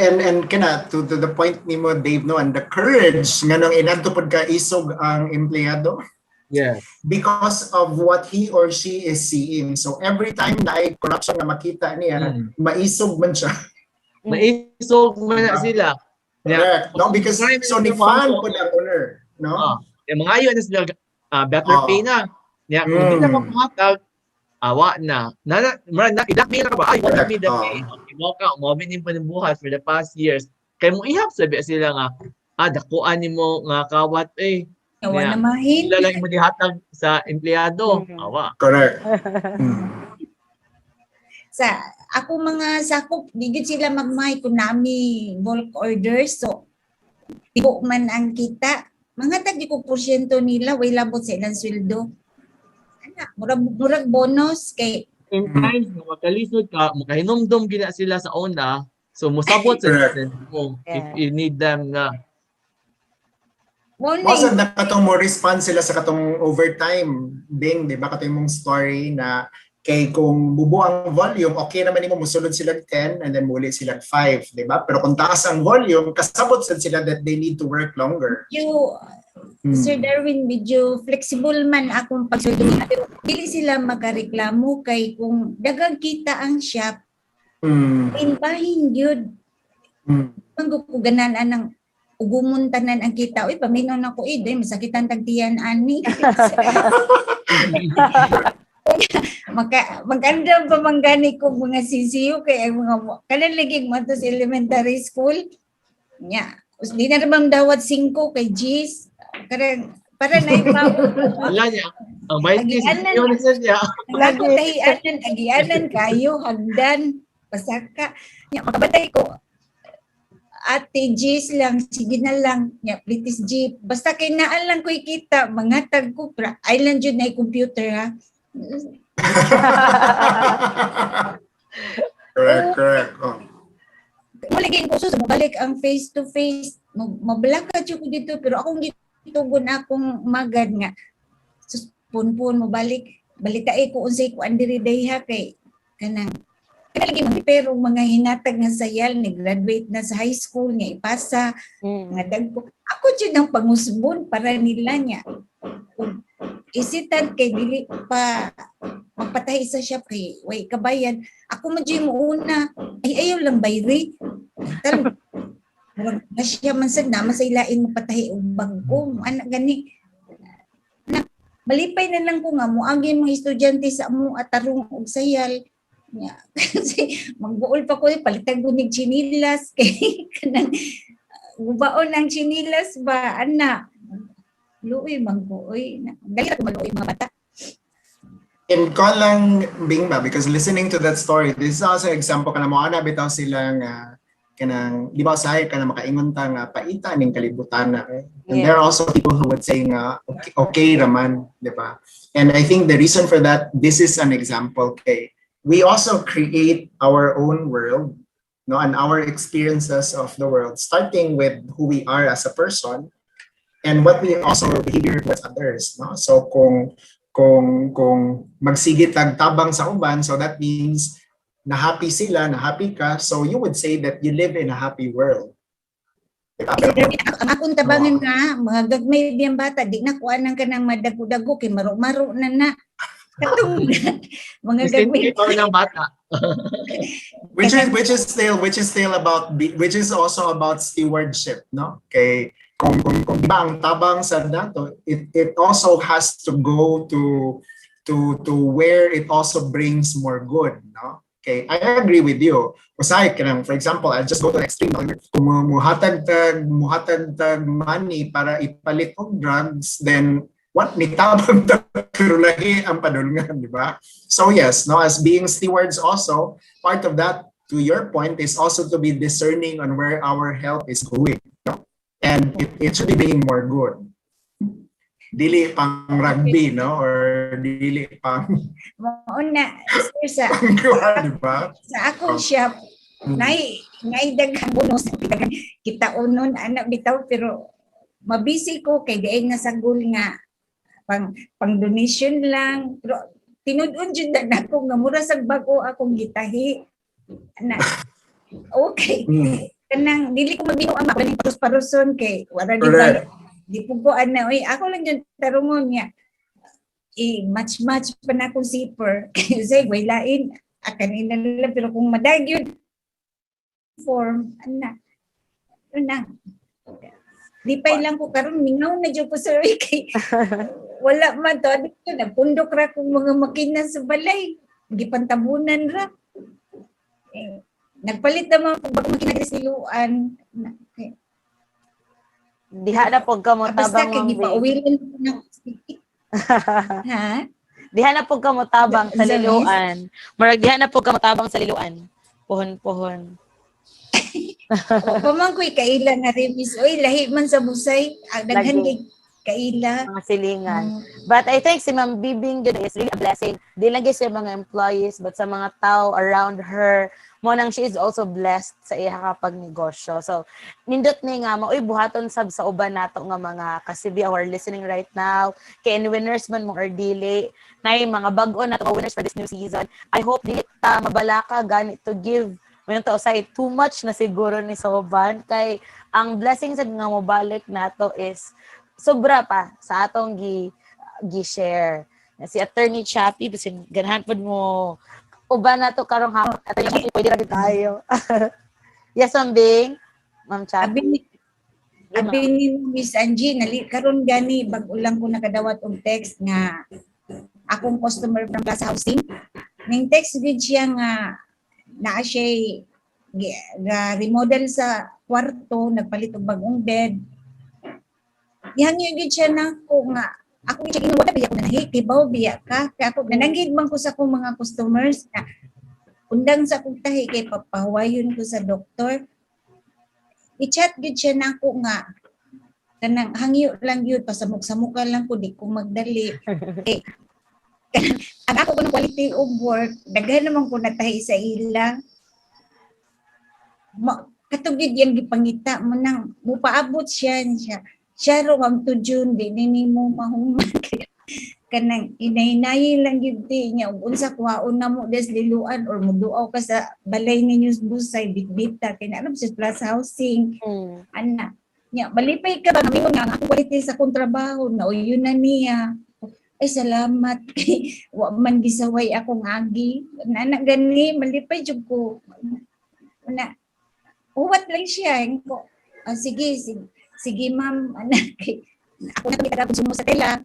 kana to the point nimo Dave no, and the courage nganong inadto pod ka isog ang empleyado. Yes. Because of what he or she is seeing. So every time na ay corruption na makita niya, maisog man siya. Maisog man na sila. Correct. No, because so ni fan po ng owner, no? Mga ayo na sila better pay na. Kung hindi na mamatag, awa na. Blackmail ka ba? Ay, wala me the pay. Mo ka, umabinin pa ng buhat for the past years. Kaya mo ihap sabi sila nga, dakuan ni mo nga kawat Yawa na mahin. Sila lang mo dihatag sa empleyado. Awa. Correct. Sa ako mga sakop, digit sila magmay kung nami bulk orders. So, tibo man ang kita. Mga tagi ko porsyento nila, way labot sa ilang sweldo. Murag bonus kay in times na makalisod ka, makahinomdom gina sila sa una, so musabot sa mo if you need them na. Most na katong mo response sila sa katong overtime ding, di ba? Katong mong story na kay kung bubo ang volume, okay naman mo musulod sila 10 and then muli sila 5, di ba? Pero kung taas ang volume, kasabot sila that they need to work longer. Sir Darwin, medyo flexible man akong pagsuldo. Pero dili sila makareklamo kay kung dagang kita ang shop, inbahin yun. Pag ko gananan ng ugumon tanan ang kita, uy, paminon ako dahil masakitan tagtiyan ani. Maganda pa manggani ko mga sisiyo kay mga kanan ligig mo to sa elementary school. Nya, di na naman dawat 5 kay G's. Para na ipaw. Wala niya. Ang 20 Agianan. yun na siya. Ang ako tahianan, agianan kayo, hagdan, pasaka. Nya, makabatay ko, Ate Jis lang, sige na lang, nya, British Jeep. Basta kay naan lang ko ikita, mga tag ko, island yun na computer ha. Correct. Oh. Malagay ko sa balik ang face to face. Mablakad ko dito, pero akong gitugon akong magad nga. Sus, punpun mo balitai ko unsay ko andiri dayha kay kanang lagi pero mga hinatag nga sayal ni graduate na sa high school niya ipasa nga dagko ako jud ang pangusbon para nila niya isitan kay dili pa magpatahi sa siya kay way kabayan ako man jud mo una ay ayaw lang bayri tal na siya man sad na masaylain mo patahi og bangko anak gani malipay na lang ko nga mo agin mga estudyante sa mo atarong og sayal nya kasi magbuol pa ko palitan ko nig chinilas kay kanang gubaon ang chinilas ba ana luoy man ko oy dali ko maluoy mga bata. In ko lang Bing ba because listening to that story this is also example kana mo ana bitaw sila nga kanang di ba usahay kana makaingon ta nga paita ning kalibutan na and there are also people who would say nga okay raman di ba and I think the reason for that this is an example kay we also create our own world no and our experiences of the world starting with who we are as a person and what we also behavior towards others no so kung magsigit tabang sa uban so that means na happy sila, na happy ka, so you would say that you live in a happy world. Ang akong tabangan nga, mga gagmay biyang bata, di na kuanan ka ng madago-dago, kay maro-maro na. Katong mga gagmay. ng bata. which is still about, which is also about stewardship, no? Kay, kung di ba ang tabang sa dato, it also has to go to where it also brings more good, no? Okay, I agree with you. Usahay ka lang, for example, I'll just go to the extreme. Kung muhatag tag money para ipalit og drugs, then what nitabang pero lahi ang padulngan, di ba? So yes, no, as being stewards also, part of that, to your point, is also to be discerning on where our health is going. No? And it should be bringing more good. Dili pang rugby, no? Or dili pang Mauna, sir, diba? sa akong shop, ngay daghang bonus kita unon anak bitaw pero mabisi ko kay diay nga sagol nga pang donation lang pero tinud-on jud na ako nga mura sag bag-o akong gitahi ana okay kanang dili ko magbinuang ako ning parus-paruson kay wala di ba di puguan na oy ako lang jud tarungon niya match pa na akong zipper kasi way lain kanina lang pero kung madag yun form ana lipay lang ko karon mingaw na jud ko sir kay wala man to dito nagpundok ra kong mga makina sa balay gipantabunan ra nagpalit naman pag makina sa siluan Diha na pog kamo tabang kay gipauwilin na ha diha na pog kamo tabang sa liluan. Murag diha na pog kamo tabang sa liluan. Puhon-puhon. Pamang ko'y kaila nga remis. Oy, lahi man sa busay. Daghan kay kaila. Mga silingan. But I think si Ma'am Bibing yun is really a blessing. Di lang sa mga employees, but sa mga tao around her, mo nang she is also blessed sa iya kapag negosyo. So, nindot ni nga, maoy buhaton sab sa uban nato nga mga kasibi who are listening right now, kay winners man mo or dili, na mga bag-o na to winners for this new season. I hope dili ta mabalaka ganit to give Mayroon to say too much na siguro ni Soban kay ang blessing sa nga mobalik nato is sobra pa sa atong gi-share. Si Attorney Chappy bisin ganahan pud mo uban nato karong hapon Attorney Chappy pwede ra tayo. Yes, Ma'am Bing. Ma'am Chappy. Abi ni Miss Angie karon gani bag ulang ko nakadawat og text nga akong customer from Plaza Housing. Ning text gid siya nga na siya remodel sa kwarto, nagpalit og bagong bed. Yan yung gid siya nako nga ako check in wala biya ko na kay bawo biya ka kay ako nanagid man ko sa akong mga customers na undang sa akong tahi kay papahawayon ko sa doktor. I-chat gid siya nako nga kanang hangyo lang yun pasamok-samukan lang ko di ko magdali. Eh, ang ako ko ng quality of work daghan naman ko natahi sa ila. Katugid yang gipangita mo nang mupaabot siya ro ang to June di nimo mahuman kanang inay-inayi lang gyud niya ug unsa kuhaon na mo des liluan or muduaw ka sa balay ninyo busay bitbita kay na sa plus housing ana nya balipay ka ba ngayon nga ako quality sa kong trabaho na yun na niya ay salamat kay wa man gisaway akong agi na gani malipay jud ko na uwat lang siya ko sige ma'am anak ako na kita sumo sa tela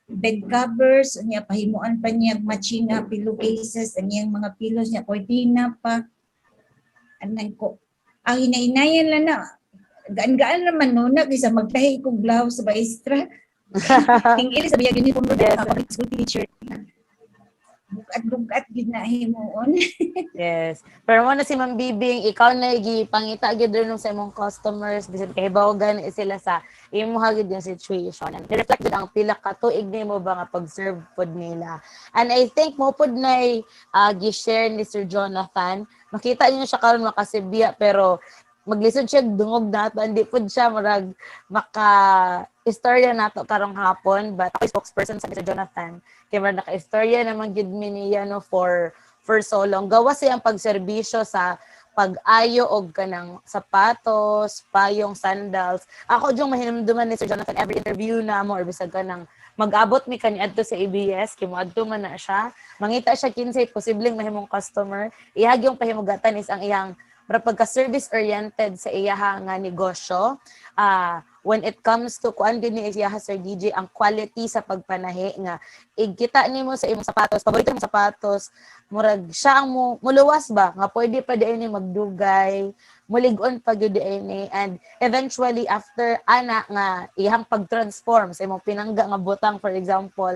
bed covers niya pahimuan pa niya matching na pillowcases niyang mga pillows niya cortina pa anan ko ang hinainayan lang na gaan-gaan naman no na kaysa magtahi kong blouse sa extra tingil sa biya uniform mo yes. Public school teacher bugat ginahimuon. Yes. Pero mo na si Ma'am Bibing, ikaw na gipangita gid rin sa imong customers bisan kay bawagan sila sa imuha gid yung situation. And reflect gid ang pila ka tuig nimo ba nga pag-serve pod nila. And I think mo pod na gi-share ni Sir Jonathan. Makita niyo siya karon makasibya pero maglisod siya dungog nato hindi pod siya marag maka-istorya nato karong hapon but ako spokesperson sa Sir Jonathan kay marag naka-istorya naman gid mi niya no for so long gawa siyang pagserbisyo sa pag-ayo og kanang sapatos, payong, sandals. Ako jung mahinumduman ni Sir Jonathan every interview na mo or bisag kanang mag-abot mi kaniadto sa ABS kay moadto man na siya mangita siya kinsay posibleng mahimong customer ihag yung pahimugatan is ang iyang pagka-service oriented sa iyaha nga negosyo. When it comes to kuan din ni iyaha Sir DJ ang quality sa pagpanahi nga igkita nimo sa imong sapatos, paborito mong sapatos, murag siya ang muluwas ba nga pwede pa diin magdugay, mulig-on pa gyud diin and eventually after ana nga iyang pag-transform sa imong pinangga nga butang for example,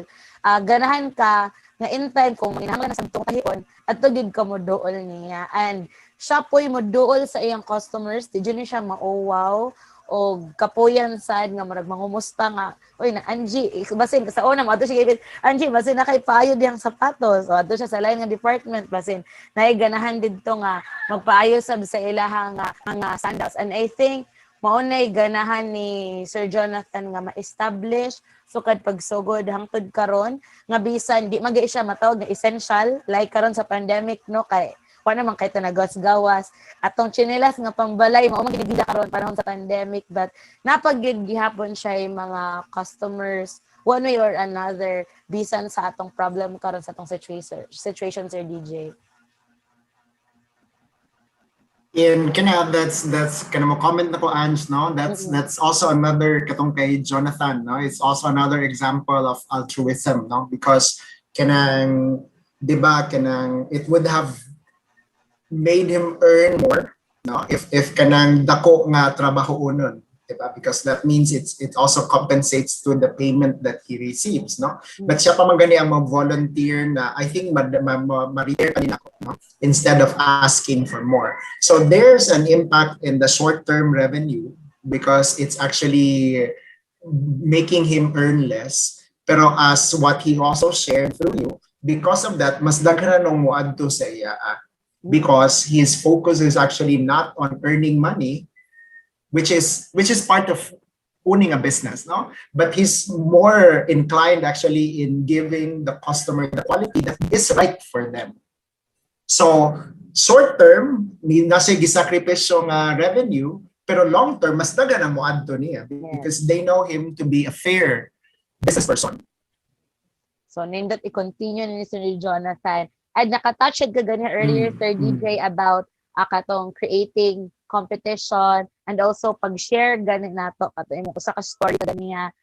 ganahan ka nga in time kung manginahanglan na sa butong tahion adto gid ka mo dool niya and siya po'y moduol sa iyang customers, di dyan siya mauwaw o kapuyan sad nga marag mangumusta nga oy na Angie basin sa una mo ato siya gibit Angie basin na kay paayod yang sapatos o ato siya sa lain nga department basin naay ganahan didto nga magpaayo sab sa ilaha nga sandals and I think maunay ganahan ni Sir Jonathan nga ma-establish sukad pagsugod hangtod karon nga bisan di magay siya matawag nga essential like karon sa pandemic no kay wala naman kahit na gawas-gawas. Atong chinelas nga pambalay, mao man gid karon panahon sa pandemic but napagid gihapon siya yung mga customers one way or another bisan sa atong problem karon sa atong situation Sir DJ. In that's kind of a comment na ko Ange, no? That's also another katong kay Jonathan, no? It's also another example of altruism, no? Because kanang diba kanang it would have made him earn more, no? If kanang dako nga trabaho unon, diba? Because that means it also compensates to the payment that he receives, no? But siya pa man gani ang volunteer na I think ma-retire pa din ako, no? Instead of asking for more. So there's an impact in the short-term revenue because it's actually making him earn less. Pero as what he also shared through you, because of that, mas daghan nung muadto sa iya because his focus is actually not on earning money, which is part of owning a business, no? But he's more inclined actually in giving the customer the quality that is right for them. So short term, nasa gisakripisyo nga revenue, pero long term mas dagan ang moadto niya because they know him to be a fair business person. So nindot i-continue ni Sir Jonathan. And nakatouch ka ganyan earlier, Sir DJ, about katong creating competition and also pag-share ganin nato kato imong usa ka story kada niya.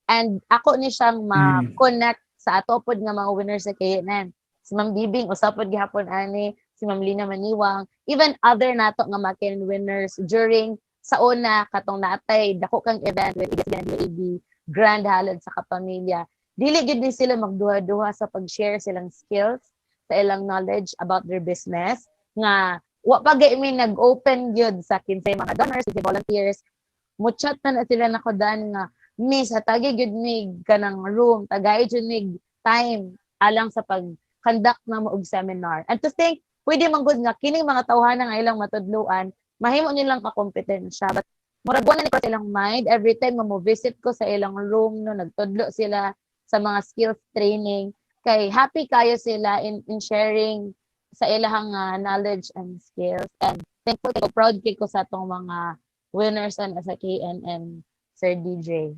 And ako ni siyang ma-connect sa ato pod nga mga winners sa KNN. Si Ma'am Bibing usapod gihapon ani, si Ma'am Lina Maniwang, even other nato nga mga winners during sa una katong natay dako kang event with USC-KNN grand halad sa kapamilya. Dili gid ni sila magduha-duha sa pag-share silang skills, sa ilang knowledge about their business, nga wa pa gay mi nag-open gyud sa kinsay mga donors, kinsay volunteers. Muchat na sila nakodan nga miss hatagi gyud mig kanang room, tagay gyud mig time alang sa pag-conduct na mo og seminar. And to think, pwede man gud nga kining mga tawhana nga ilang matudluan, mahimo nilang kakompetensya. But murag wala ni ko sa ilang mind every time mo visit ko sa ilang room no nagtudlo sila sa mga skills training, kay happy kayo sila in sharing sa ilahang knowledge and skills. And thankful ko, proud ko sa atong mga winners and sa KNN, Sir DJ.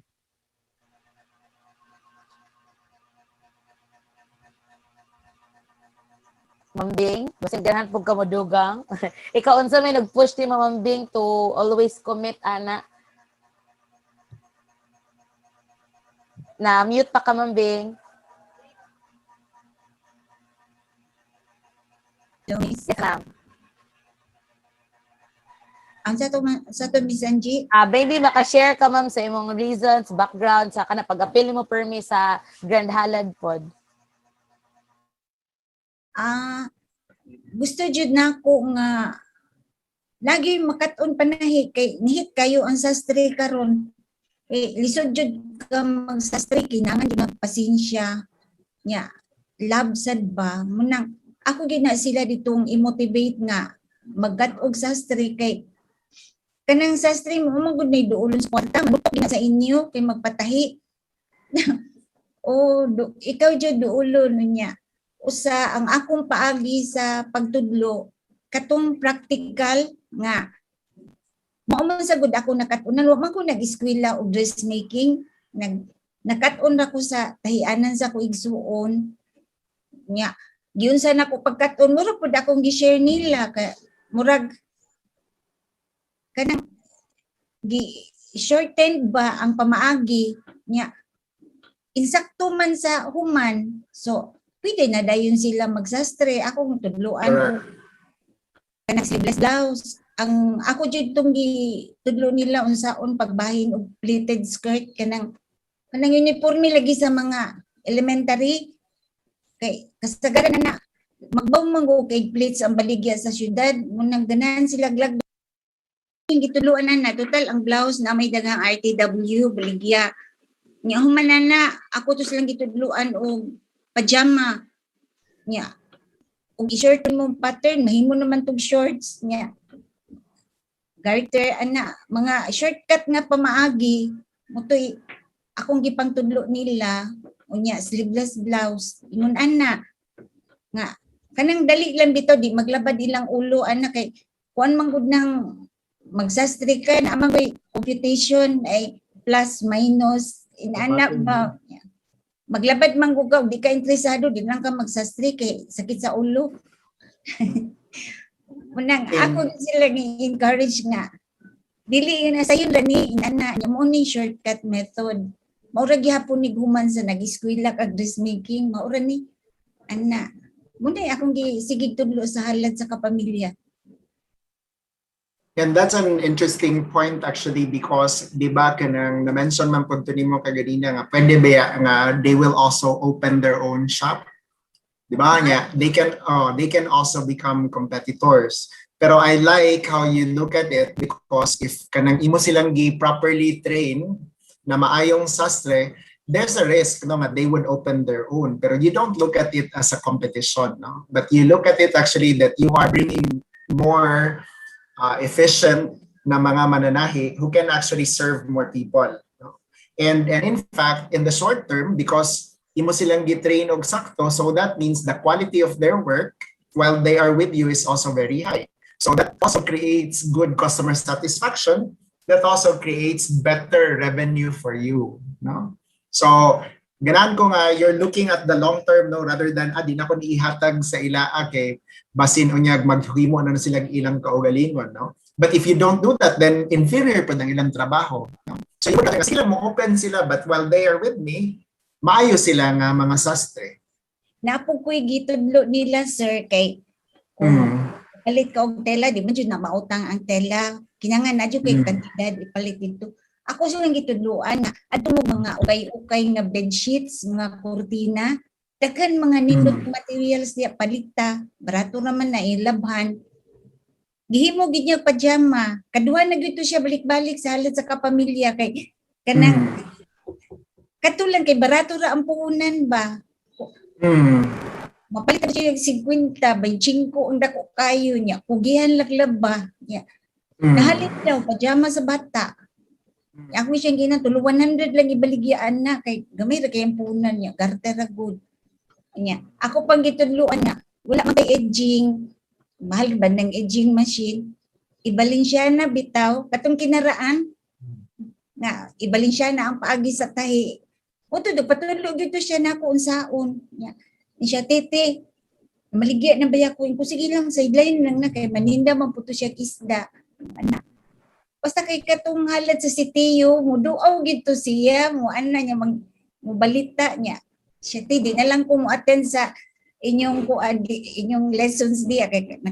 Mambing, basig ganahan pug kamudugang. Ikaw unsa may nag-push ni Mambing to always commit ana? Na mute pa ka Mambing. Yes, ma'am. Ang sa to Miss Angie, Baby, maka-share ka ma'am sa imong reasons, background, sa kana pag-apil mo permi sa Grand Halad pod. gusto jud nako nga lagi makat-on panahi kay nihit kayo ang sastre karon. Lisod jud ka magsastre kinahanglan jud pasensya nya. Love sad ba munang ako gid na sila ditong i-motivate nga magkat-og sastre kay kanang sastre mo magud nay duolon sa kwarta mabutok gina sa inyo kay magpatahi. Ikaw jud duolon niya. Usa ang akong paagi sa pagtudlo katong practical nga mao man sagud ako nakat-unan wa man ko nag-eskwela og dressmaking nakat-on ra ko sa tahianan sa ko igsuon nya giun sa nako pagkat-on mura pud akong gi-share nila kay murag kanang shortened ba ang pamaagi nya insakto man sa human so pwede na dayon sila magsastre akong tudloan ko kanang sleeveless blouse ang ako jud tong tudlo nila unsaon pagbahin og pleated skirt kanang uniforme lagi sa mga elementary kay kasagaran na magbaw man ko kay plates ang baligya sa syudad munang ganahan sila glag gituluan na total ang blouse na may daghang RTW baligya nya human na ako to silang gitudluan og pajama nya og i-short mo pattern mahimo naman tog shorts nya garter ana mga shortcut nga pamaagi motoy akong gipang tudlo nila unya sleeveless blouse ingon ana nga kanang dali lang bitaw di maglabad ilang ulo ana kay kuan man gud nang magsastre ka na amang computation ay plus minus inana ba maglabad man gud ka di ka interesado di lang ka magsastre kay sakit sa ulo. Munang ako sila ni-encourage nga dili na sayon gani inana nya mo ni shortcut method maura gihapon ni human sa nag-eskwela kag dressmaking maura ni ana muna akong gisigig tudlo sa halad sa kapamilya. And that's an interesting point actually because di ba kanang na-mention man punto nimo kaganina nga pwede ba nga they will also open their own shop. Di ba nga they can also become competitors. Pero I like how you look at it because if kanang imo silang properly train na maayong sastre, there's a risk no that they would open their own. Pero you don't look at it as a competition, no? But you look at it actually that you are bringing more efficient na mga mananahi who can actually serve more people. No? And in fact, in the short term, because imo silang gitrain og sakto, so that means the quality of their work while they are with you is also very high. So that also creates good customer satisfaction. That also creates better revenue for you. No? So ganan ko nga you're looking at the long term no rather than di na ko ihatag sa ila kay basin unyag maghimo na silang ilang kaugalingon no. But if you don't do that then inferior pa ng ilang trabaho no? So yung sila mo open sila but while they are with me maayo sila nga mga sastre. Napo ko'y gitudlo nila sir kay palit ka og tela di man jud na mautang ang tela kinahanglan na jud kay kantidad ipalit dito Ako silang gitudluan na ato mo mga ukay-ukay nga bedsheets, mga kurtina, daghan mga nindot materials diya paligta, barato naman na ilabhan. Gihimo gid niya pajama. Kaduha na gito siya balik-balik sa halad sa kapamilya kay kanang katulang kay barato ra ang puhunan ba. Mapalit siya yung 50, 25 ang dako kayo niya. Kugihan laglab ba niya. Nahalin daw pajama sa bata. Ako siyang ginatulo 100 lang ibaligyaan na kay gamay ra kay ang puhunan niya. Garter ra good. Niya. Ako pang gitudluan na wala man kay edging. Mahal ba ng edging machine? Ibalin siya na bitaw katong kinaraan na ibalin siya na ang paagi sa tahi. O to patulog dito siya na kung saon. Niya. Ni siya tete. Maligya na ba ako? Sige lang sideline lang na kay maninda man puto siya kisda. Ana. Basta kay katong halad sa sitiyo, muduaw gito siya, mo ana niya balita niya. Siya di na lang ko mo attend sa inyong lessons diya kay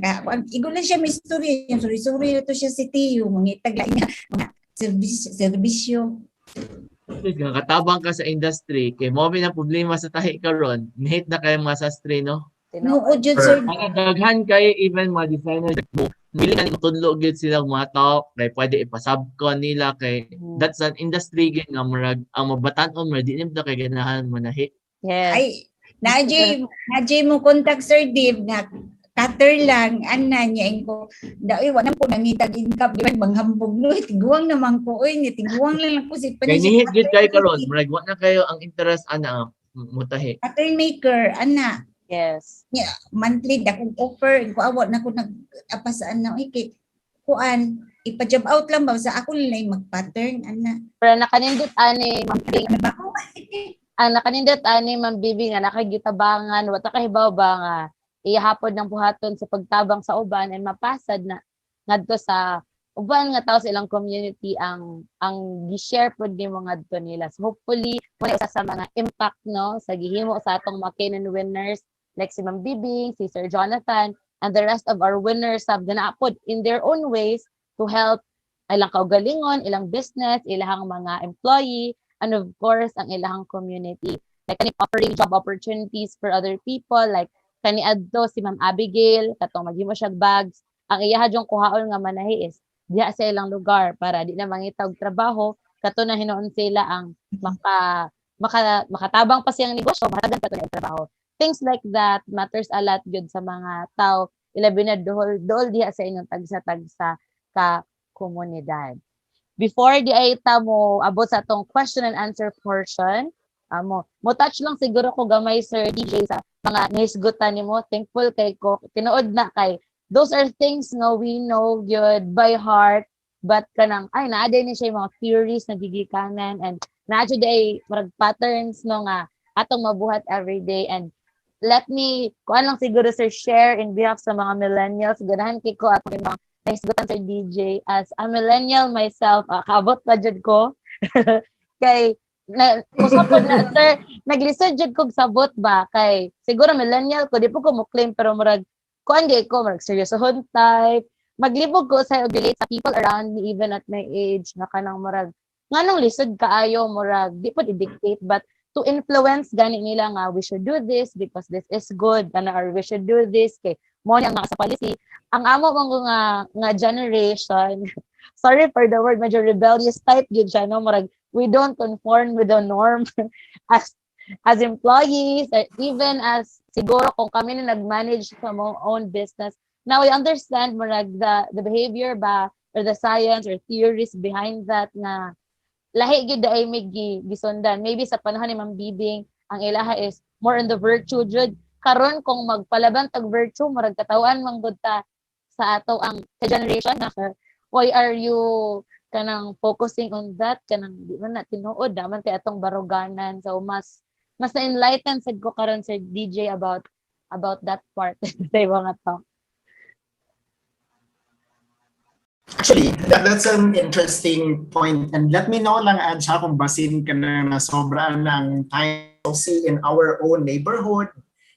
igo lang siya may story, yung sorry to siya sitiyo, mangitag lang niya mga serbisyo. Katabang ka sa industry, kay mo na problema sa tahi karon, nihit na kayo mga sastre, no? No, jud sir. Daghan kayo even mga designers mo. Bili ka itudlo gyud sila mga tao kay pwede ipasubcon nila kay that's an industry gyud nga murag ang mabatan-on mo di nimo kay ganahan mo nahi. Yes. Ay, na-J mo contact Sir Dave na cutter lang, ana niya ko. Daoy wala po nangitag income di ba manghambog no, tiguang naman ko oy, ni tiguang lang ko si Kay nihit gyud kay karon, murag wa na kayo ang interest ana mutahi. Cutter maker, ana. Yes. Yeah, monthly dakong offer ko awat na ko nag-apasaan na kay kuan ipa-job out lang ba sa ako lang mag-pattern ana. Pero nakanindot ani mambibing Ano ba ko? nakanindot ani mambibing nga nakagitabangan wata kahibaw ba nga ihapod ng buhaton sa pagtabang sa uban ay mapasad na ngadto sa uban nga tao sa ilang community ang gi-share pod nimo ngadto nila. So hopefully mo isa sa mga impact no sa gihimo sa atong mga KNN winners like si Ma'am Bibing, si Sir Jonathan, and the rest of our winners have ganaapod in their own ways to help ilang kaugalingon, ilang business, ilang mga employee, and of course, ang ilang community. Like kani offering job opportunities for other people, like kani adto si Ma'am Abigail, katong maghimo siya bags, ang iyaha jong kuhaon nga manahi is diha sa ilang lugar para di na mangitag trabaho, kato na hinuon sila ang makatabang pa siyang negosyo, matagan pa to na trabaho. Things like that matters a lot gyud sa mga tao ilabi na dol diha sa inyong tagsa-tagsa ka komunidad. Before di ay ta mo abot sa atong question and answer portion, mo touch lang siguro ko gamay Sir DJ sa mga nahisgutan nimo. Thankful kay ko tinuod na kay those are things no we know good by heart, but kanang ay naa ni siya mga theories na gigikanan and naa day marag patterns no nga atong mabuhat every day. And let me kuan lang siguro Sir share in behalf sa mga millennials, ganahan kay ko at mga nahisgutan Sir DJ as a millennial myself, kabot pa jud ko kay usapod na sir naglisod jud kog sabot ba kay siguro millennial ko di po ko mo claim pero murag kuan gay ko murag seryosohon type maglibog ko sa relate sa people around me even at my age nga kanang murag nganong lisod kaayo murag di po i-dictate but to influence gani nila nga we should do this because this is good kana or we should do this kay mo ang nasa policy ang amo mong nga generation sorry for the word medyo rebellious type gyud siya no murag we don't conform with the norm as employees or even as siguro kung kami na nag-manage sa mga own business now we understand murag the behavior ba or the science or theories behind that na lahi gyud ay may gisundan. Maybe sa panahon ni Ma'am Bibing, ang ilaha is more on the virtue jud. Karon kung magpalaban tag virtue, murag katawan man gud ta sa ato ang generation na why are you kanang focusing on that kanang di man na tinuod daman kay atong baruganan. So mas na-enlighten sad ko karon Sir DJ about that part sa mga to. Actually, that's an interesting point. And let me know lang, Angie, kung basin ka na sobra ng time see in our own neighborhood,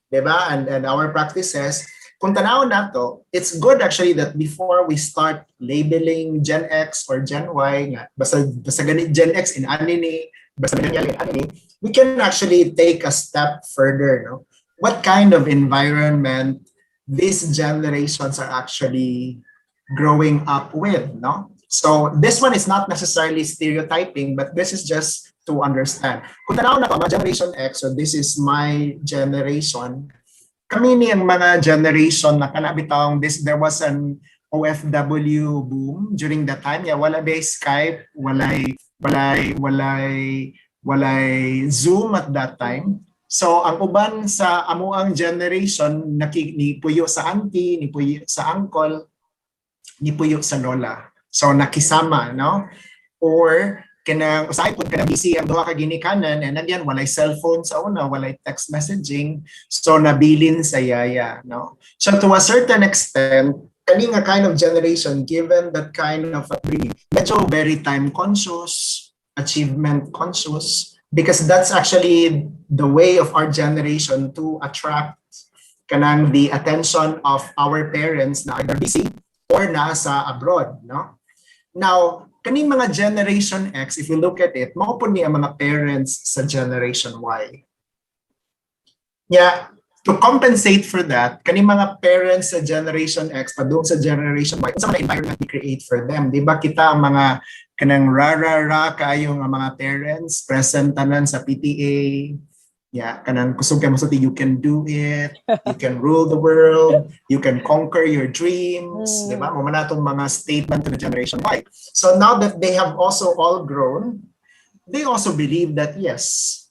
diba? And our practices. kung tanaw na to, it's good actually that before we start labeling Gen X or Gen Y, nga, basta ganit Gen X in anini, basta millennial in anini, we can actually take a step further. No? What kind of environment these generations are actually growing up with, no? So this one is not necessarily stereotyping, but this is just to understand. Kung tanaw na ko, mga Generation X, so this is my generation, kami niyang mga generation na kanabitang there was an OFW boom during that time. Yeah, wala ba Skype, walay Zoom at that time. So ang uban sa amuang generation ni puyo sa auntie, ni puyo sa uncle, ni puyo sa lola. So nakisama, no? Or kanang usahay pud kanang busy ang duha ka ginikanan and nandiyan walay cellphone sa una, walay text messaging, so nabilin sa yaya, no? So to a certain extent, kani nga kind of generation given that kind of upbringing, medyo very time conscious, achievement conscious, because that's actually the way of our generation to attract kanang the attention of our parents na either busy or nasa abroad, no? Now, kaning mga Generation X, if you look at it, mao po niya mga parents sa Generation Y. Yeah, to compensate for that, kaning mga parents sa Generation X, padung sa Generation Y, sa mga environment we create for them. Di ba kita ang mga kanang rara kayo nga mga parents, present tanan sa PTA, yeah, kanang kusog kay mo you can do it, you can rule the world, you can conquer your dreams, di ba? Mo man atong mga statement to the Generation Y. So now that they have also all grown, they also believe that yes,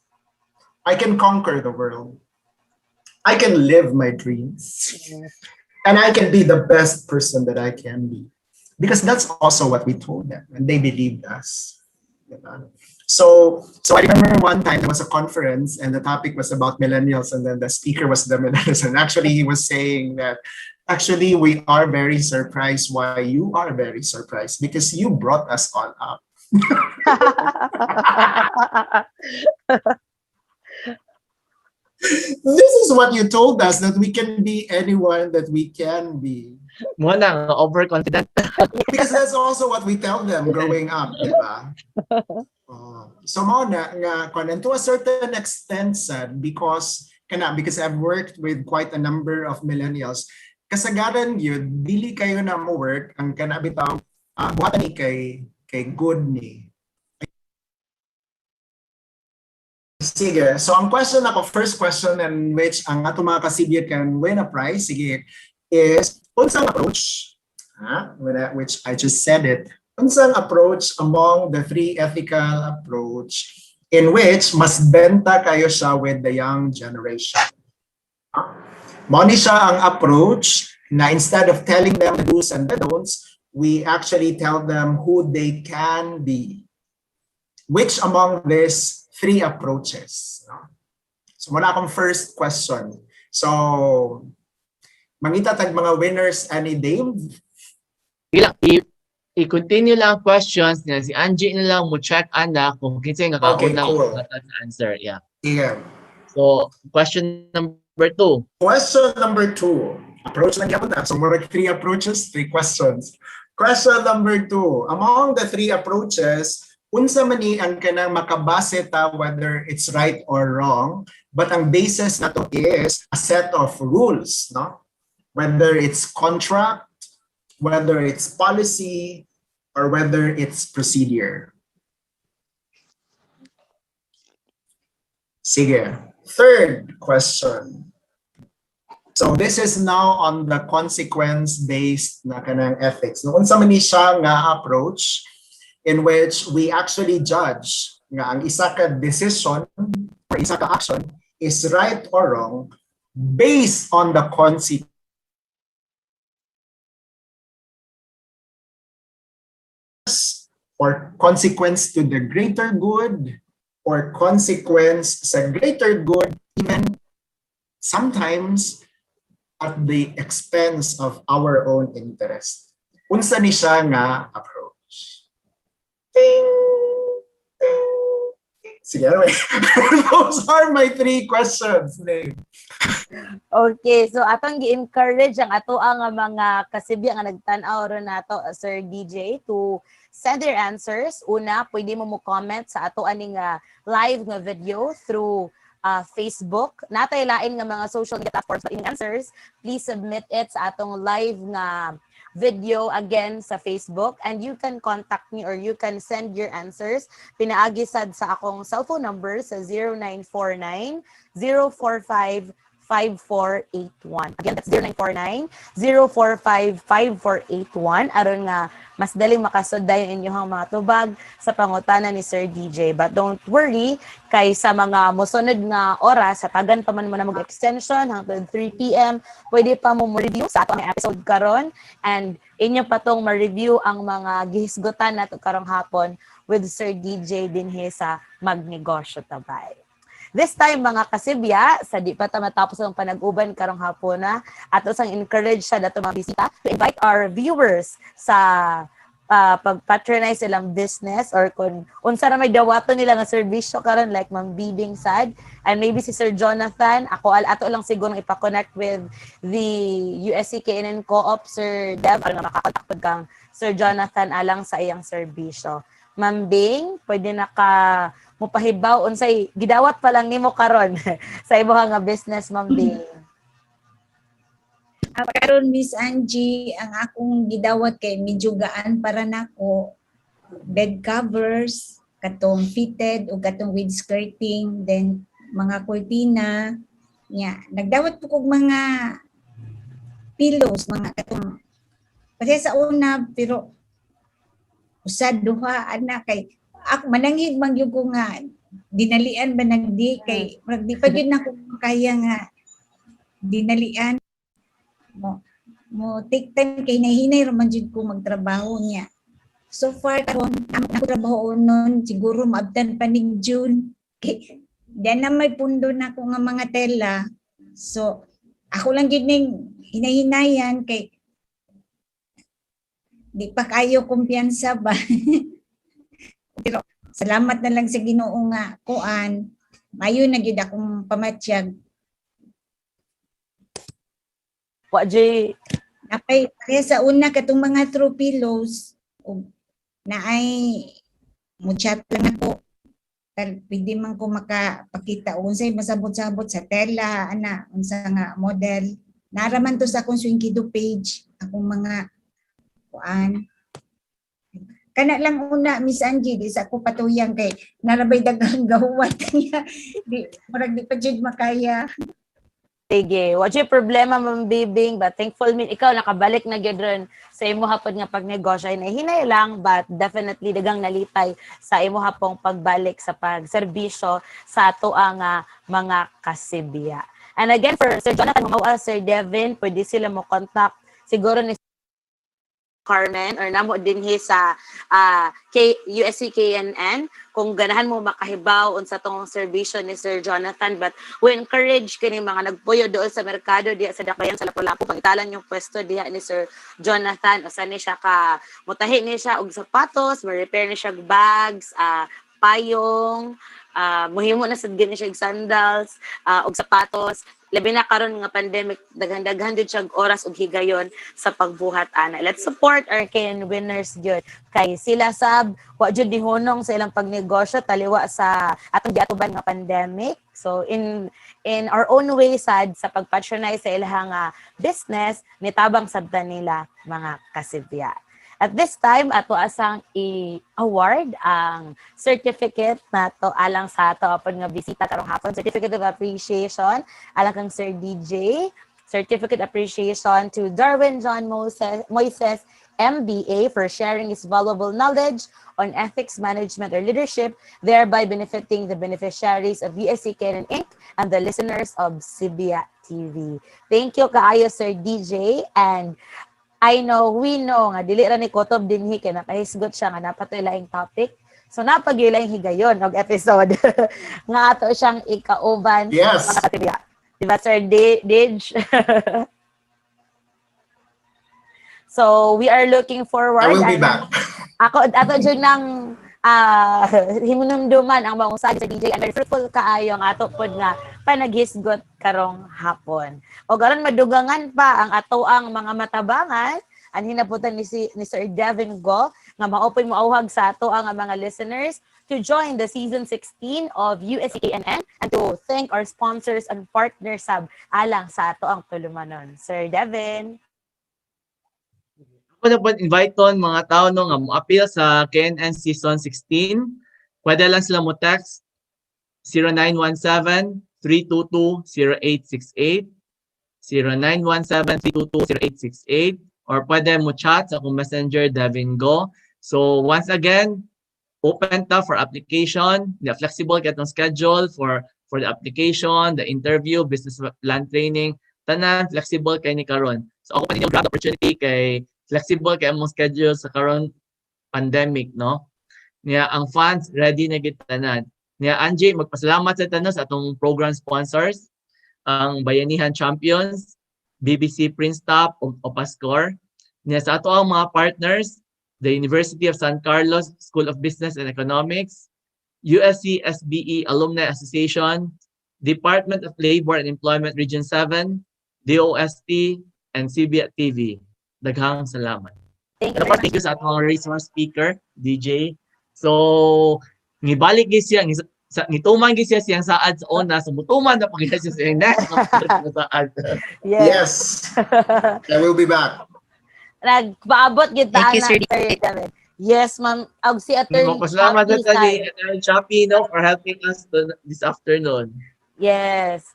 I can conquer the world. I can live my dreams. And I can be the best person that I can be. Because that's also what we told them and they believed us. Diba? So I remember one time there was a conference and the topic was about millennials and then the speaker was the millennials and actually he was saying that actually we are very surprised why you are very surprised because you brought us all up. This is what you told us, that we can be anyone that we can be. Mo na overconfident. Because that's also what we tell them growing up, diba? So mo na nga and to a certain extent sad because I've worked with quite a number of millennials. Kasagaran yun, dili kayo na mo work ang kanabitaw buhatan ni kay good ni. Sige, so ang question ako, first question in which ang ato mga kasibiyat can win a prize, sige, is unsang approach, which I just said it, unsang approach among the three ethical approach in which mas benta kayo siya with the young generation. Mo ni siya ang approach na instead of telling them the do's and the don'ts, we actually tell them who they can be. Which among these three approaches? So muna akong first question. So, mangita tag mga winners any Dave? I-continue lang questions na si Angie na lang mo check ana kung kinsa nga kaunang cool. answer. Yeah. Yeah. So, question number 2. Question number 2. Approach lang yapon na. So, more like 3 approaches, 3 questions. Question number 2. Among the 3 approaches, unsa man ni ang kanang makabase ta whether it's right or wrong, but ang basis nato is a set of rules, no? Whether it's contract, whether it's policy, or whether it's procedure. Sige. Third question. So this is now on the consequence-based na kanang ethics. No, unsa man ni siya nga approach in which we actually judge nga ang isa ka decision or isa ka action is right or wrong based on the consequence or consequence to the greater good or consequence sa greater good, even sometimes at the expense of our own interest. Unsa ni siya nga approach? Ting, ting, ting. Sige, anyway. Those are my 3 questions. Okay, so atong gi-encourage ang ato ang mga kasibya nga nagtan-aw ron nato, Sir DJ, to send their answers. Una, pwede mo comment sa ato aning live nga video through Facebook. Natay lain nga mga social media platforms sa inyong answers. Please submit it sa atong live nga video again sa Facebook, and you can contact me or you can send your answers. Pinaagi sad sa akong cellphone number sa 0949 045 5481. Again, that's 0949-045-5481. Aron nga, mas daling makasod dayon inyong mga tubag sa pangutana ni Sir DJ. But don't worry, kay sa mga musunod nga oras, sa tagan pa man mo na mag-extension hanggang 3 p.m., pwede pa mo review sa atong episode karon, and inyo pa tong ma-review ang mga gihisgutan nato karong hapon with Sir DJ dinhi sa Mag-Negosyo Ta Bai. This time, mga kasibya, sa di pa matapos ang panag-uban karong hapon na, ato sang encourage sa dato mga bisita to invite our viewers sa pag-patronize silang business, or kung unsa na may dawaton nila nga serbisyo karon, like Ma'am Bibing sad, and maybe si Sir Jonathan, ato lang siguro ipa-connect with the USC-KNN Co-op, Sir Dev, para nga makakontak kang Sir Jonathan alang sa iyang serbisyo. Ma'am Bing, pwede na ka mupahibaw unsay gidawat pa lang nimo karon sa imong nga business, Ma'am Bing. Karon, Miss Angie, ang akong gidawat kay medyo gaan para nako, bed covers, katong fitted o katong with skirting, then mga kurtina, nagdawat po kog mga pillows, mga katong kasi sa una, pero usad duha ana kay ako manangig man gyud ko nga dinalian ba nagdi kay di pa gyud nako kaya nga dinalian mo take time kay nahinay ra man gyud ko magtrabaho niya. So far karon ang trabaho noon siguro maabtan pa ning June kay diyan na may pundo na ko nga mga tela. So ako lang gyud ning hinahinayan kay di pa kayo kumpiyansa ba. Pero salamat na lang sa Ginoo nga kuan, mayo na gyud akong pamatsyag. Wa jay Napay kaya sa una katong mga throw pillows na ay muchat lang ako. Pwede man ko makapakita unsay masabot-sabot sa tela ana unsa nga model. Naraman to sa akong Swinkido page akong mga kuan. Kana lang una, Miss Angie, di sa ako patuyang kay narabay daghang gahuwat niya. Di murag di pa jud makaya. sige, wa jay problema, Ma'am Bibing, but thankful min ikaw nakabalik na gyud ron sa imo hapon nga pagnegosyo. Ay hinay lang, but definitely dagang nalitay sa imo hapong pagbalik sa pagserbisyo sa ato ang mga kasibya. And again, for Sir Jonathan, Sir Devin, pwede sila mo contact siguro ni Carmen or namo dinhi sa USC-KNN kung ganahan mo makahibaw unsa tong serbisyo ni Sir Jonathan, but we encourage kini mga nagpuyo doon sa merkado diya sa Dakayan sa Lapu-Lapu pangitalan yung pwesto diya ni Sir Jonathan o sani siya ka mutahi ni siya og sapatos, ma-repair ni siya bags, payong, muhimo na sad gani siya sandals og sapatos. Labi na karon nga pandemic, daghan-daghan jud siya oras ug higayon sa pagbuhat ana. Let's support our KN winners gyud kay sila sab wa jud dihonong sa ilang pagnegosyo taliwa sa atong giatuban nga pandemic. So in our own way sad sa pagpatronize sa ilang business, nitabang sabtan nila mga kasibya. At this time, ato asang i-award ang certificate nato alang sa ato apod nga bisita karong hapon. Certificate of Appreciation alang kang Sir DJ. Certificate Appreciation to Darwin John Moises, MBA, for sharing his valuable knowledge on ethics management or leadership, thereby benefiting the beneficiaries of USC-KNN Inc. and the listeners of Sibia TV. Thank you kaayo, Sir DJ, and we know nga dili ra ni Kotob dinhi kay nakahisgot siya nga napatoy laing topic. So napagilay higayon og episode nga ato siyang ikauban. Yes. Diba, Sir Dij? So we are looking forward. I will be back. Ato jud nang himunumduman ang mga usagi sa DJ and very fruitful kaayo ang ato pod nga panaghisgot karong hapon. O garon madugangan pa ang ato ang mga matabangan ang hinabutan ni Sir Devin Go nga ma-open mo auhag sa ato ang mga listeners to join the season 16 of USC-KNN and to thank our sponsors and partners sab alang sa ato ang tulumanon. Sir Devin. Ako na po invite on mga tao no, nga mo-appeal sa KNN Season 16. Pwede lang sila mo text 0917-322-0868, 0917-322-0868, or pwede mo chat sa akong messenger Devin Go. So once again, open ta for application. The flexible katong schedule for the application, the interview, business plan training, tanan flexible kay ni karon. So ako pa ninyo grab opportunity kay flexible kay among schedule sa karon pandemic, no? Niya ang funds ready na gid tanan. Niya Angie, magpasalamat sa tanan sa atong program sponsors, ang Bayanihan Champions, BBC Prince Top ug Opascore. Niya sa ato ang mga partners, the University of San Carlos School of Business and Economics, USC-SBE Alumni Association, Department of Labor and Employment Region 7, DOST, and CBIA TV. Daghang salamat. Thank And of course, thank you sa atong resource speaker, DJ. So, ngibalik gid siya, ngituman gid siya siyang saad sa una, so mutuman na pag siya sa next saad. Yes. I will be back. Nagpaabot gid ta Thank you, Sir Devin. Yes, ma'am. Og si Attorney Pasalamat Chappie sa ni side. Attorney Chappie, no, for helping us this afternoon. Yes.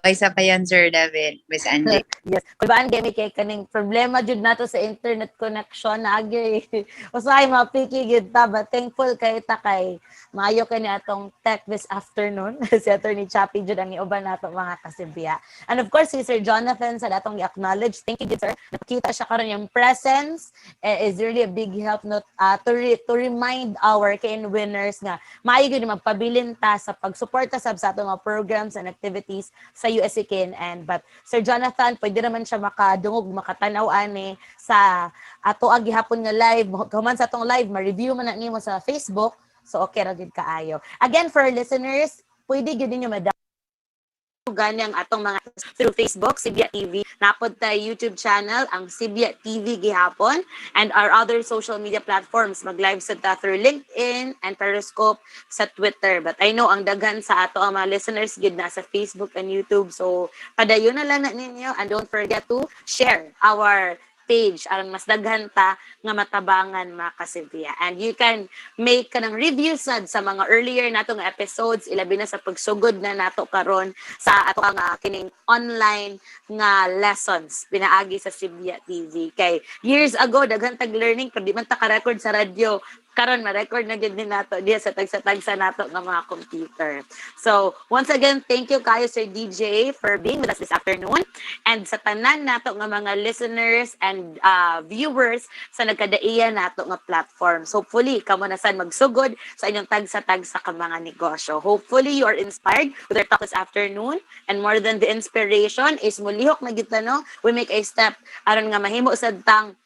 Isa pa yan, Sir David, Miss Angie. Yes. Kulbaan kay kay kaning problema jud nato sa internet connection na agi. Usahay mapiki gid ta, but thankful kay ta kay maayo kani atong tech this afternoon. Si Attorney Chappie jud ang iuban nato mga kasibya. And of course si Sir Jonathan sa datong i-acknowledge. Thank you gid sir. Nakita siya karon yung presence is really a big help not to remind our KN winners nga maayo gid magpabilin ta sa pagsuporta sa atong mga programs and activities sa USC-KNN. But Sir Jonathan, pwede naman siya makadungog, makatanaw ani sa ato ang gihapon nga live. Human sa atong live, ma-review man na nimo sa Facebook. So okay ra gid kaayo. Again, for our listeners, pwede gid ninyo ganyang atong mga through Facebook, CBIA TV, napod tayo YouTube channel, ang CBIA TV gihapon, and our other social media platforms, mag-live sa ta through LinkedIn and Periscope sa Twitter. But I know ang daghan sa ato ang mga listeners gid na sa Facebook and YouTube, so padayon na lang na ninyo, and don't forget to share our page aron mas daghan ta nga matabangan mga kasibya. And you can make kanang reviews sad sa mga earlier nato nga episodes, ilabi na sa pagsugod na nato karon sa ato nga kining online nga lessons pinaagi sa CBIA TV. Kay years ago daghan tag learning pero di man ta ka-record sa radyo, karon ma-record na gid din nato diya sa tagsa nato nga mga computer. So once again, thank you kayo Sir DJ for being with us this afternoon, and sa tanan nato nga mga listeners and viewers sa nagkadaiya nato nga platforms. Hopefully kamo na sad magsugod sa inyong tagsa ka mga negosyo. Hopefully you are inspired with our talk this afternoon, and more than the inspiration is mulihok na gid no, we make a step aron nga mahimo sad tang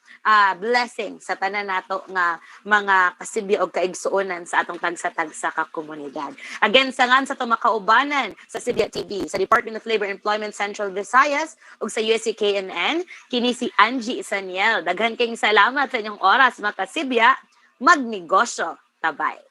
blessing sa tanan nato nga mga kasibya og kaigsuonan sa atong tagsa ka komunidad. Again, sangan sa tumakaubanan sa CBIA TV, sa Department of Labor and Employment Central Visayas ug sa USC-KNN, kini si Angie Saniel. Daghan kayong salamat sa inyong oras mga kasibya. Mag-negosyo ta bai.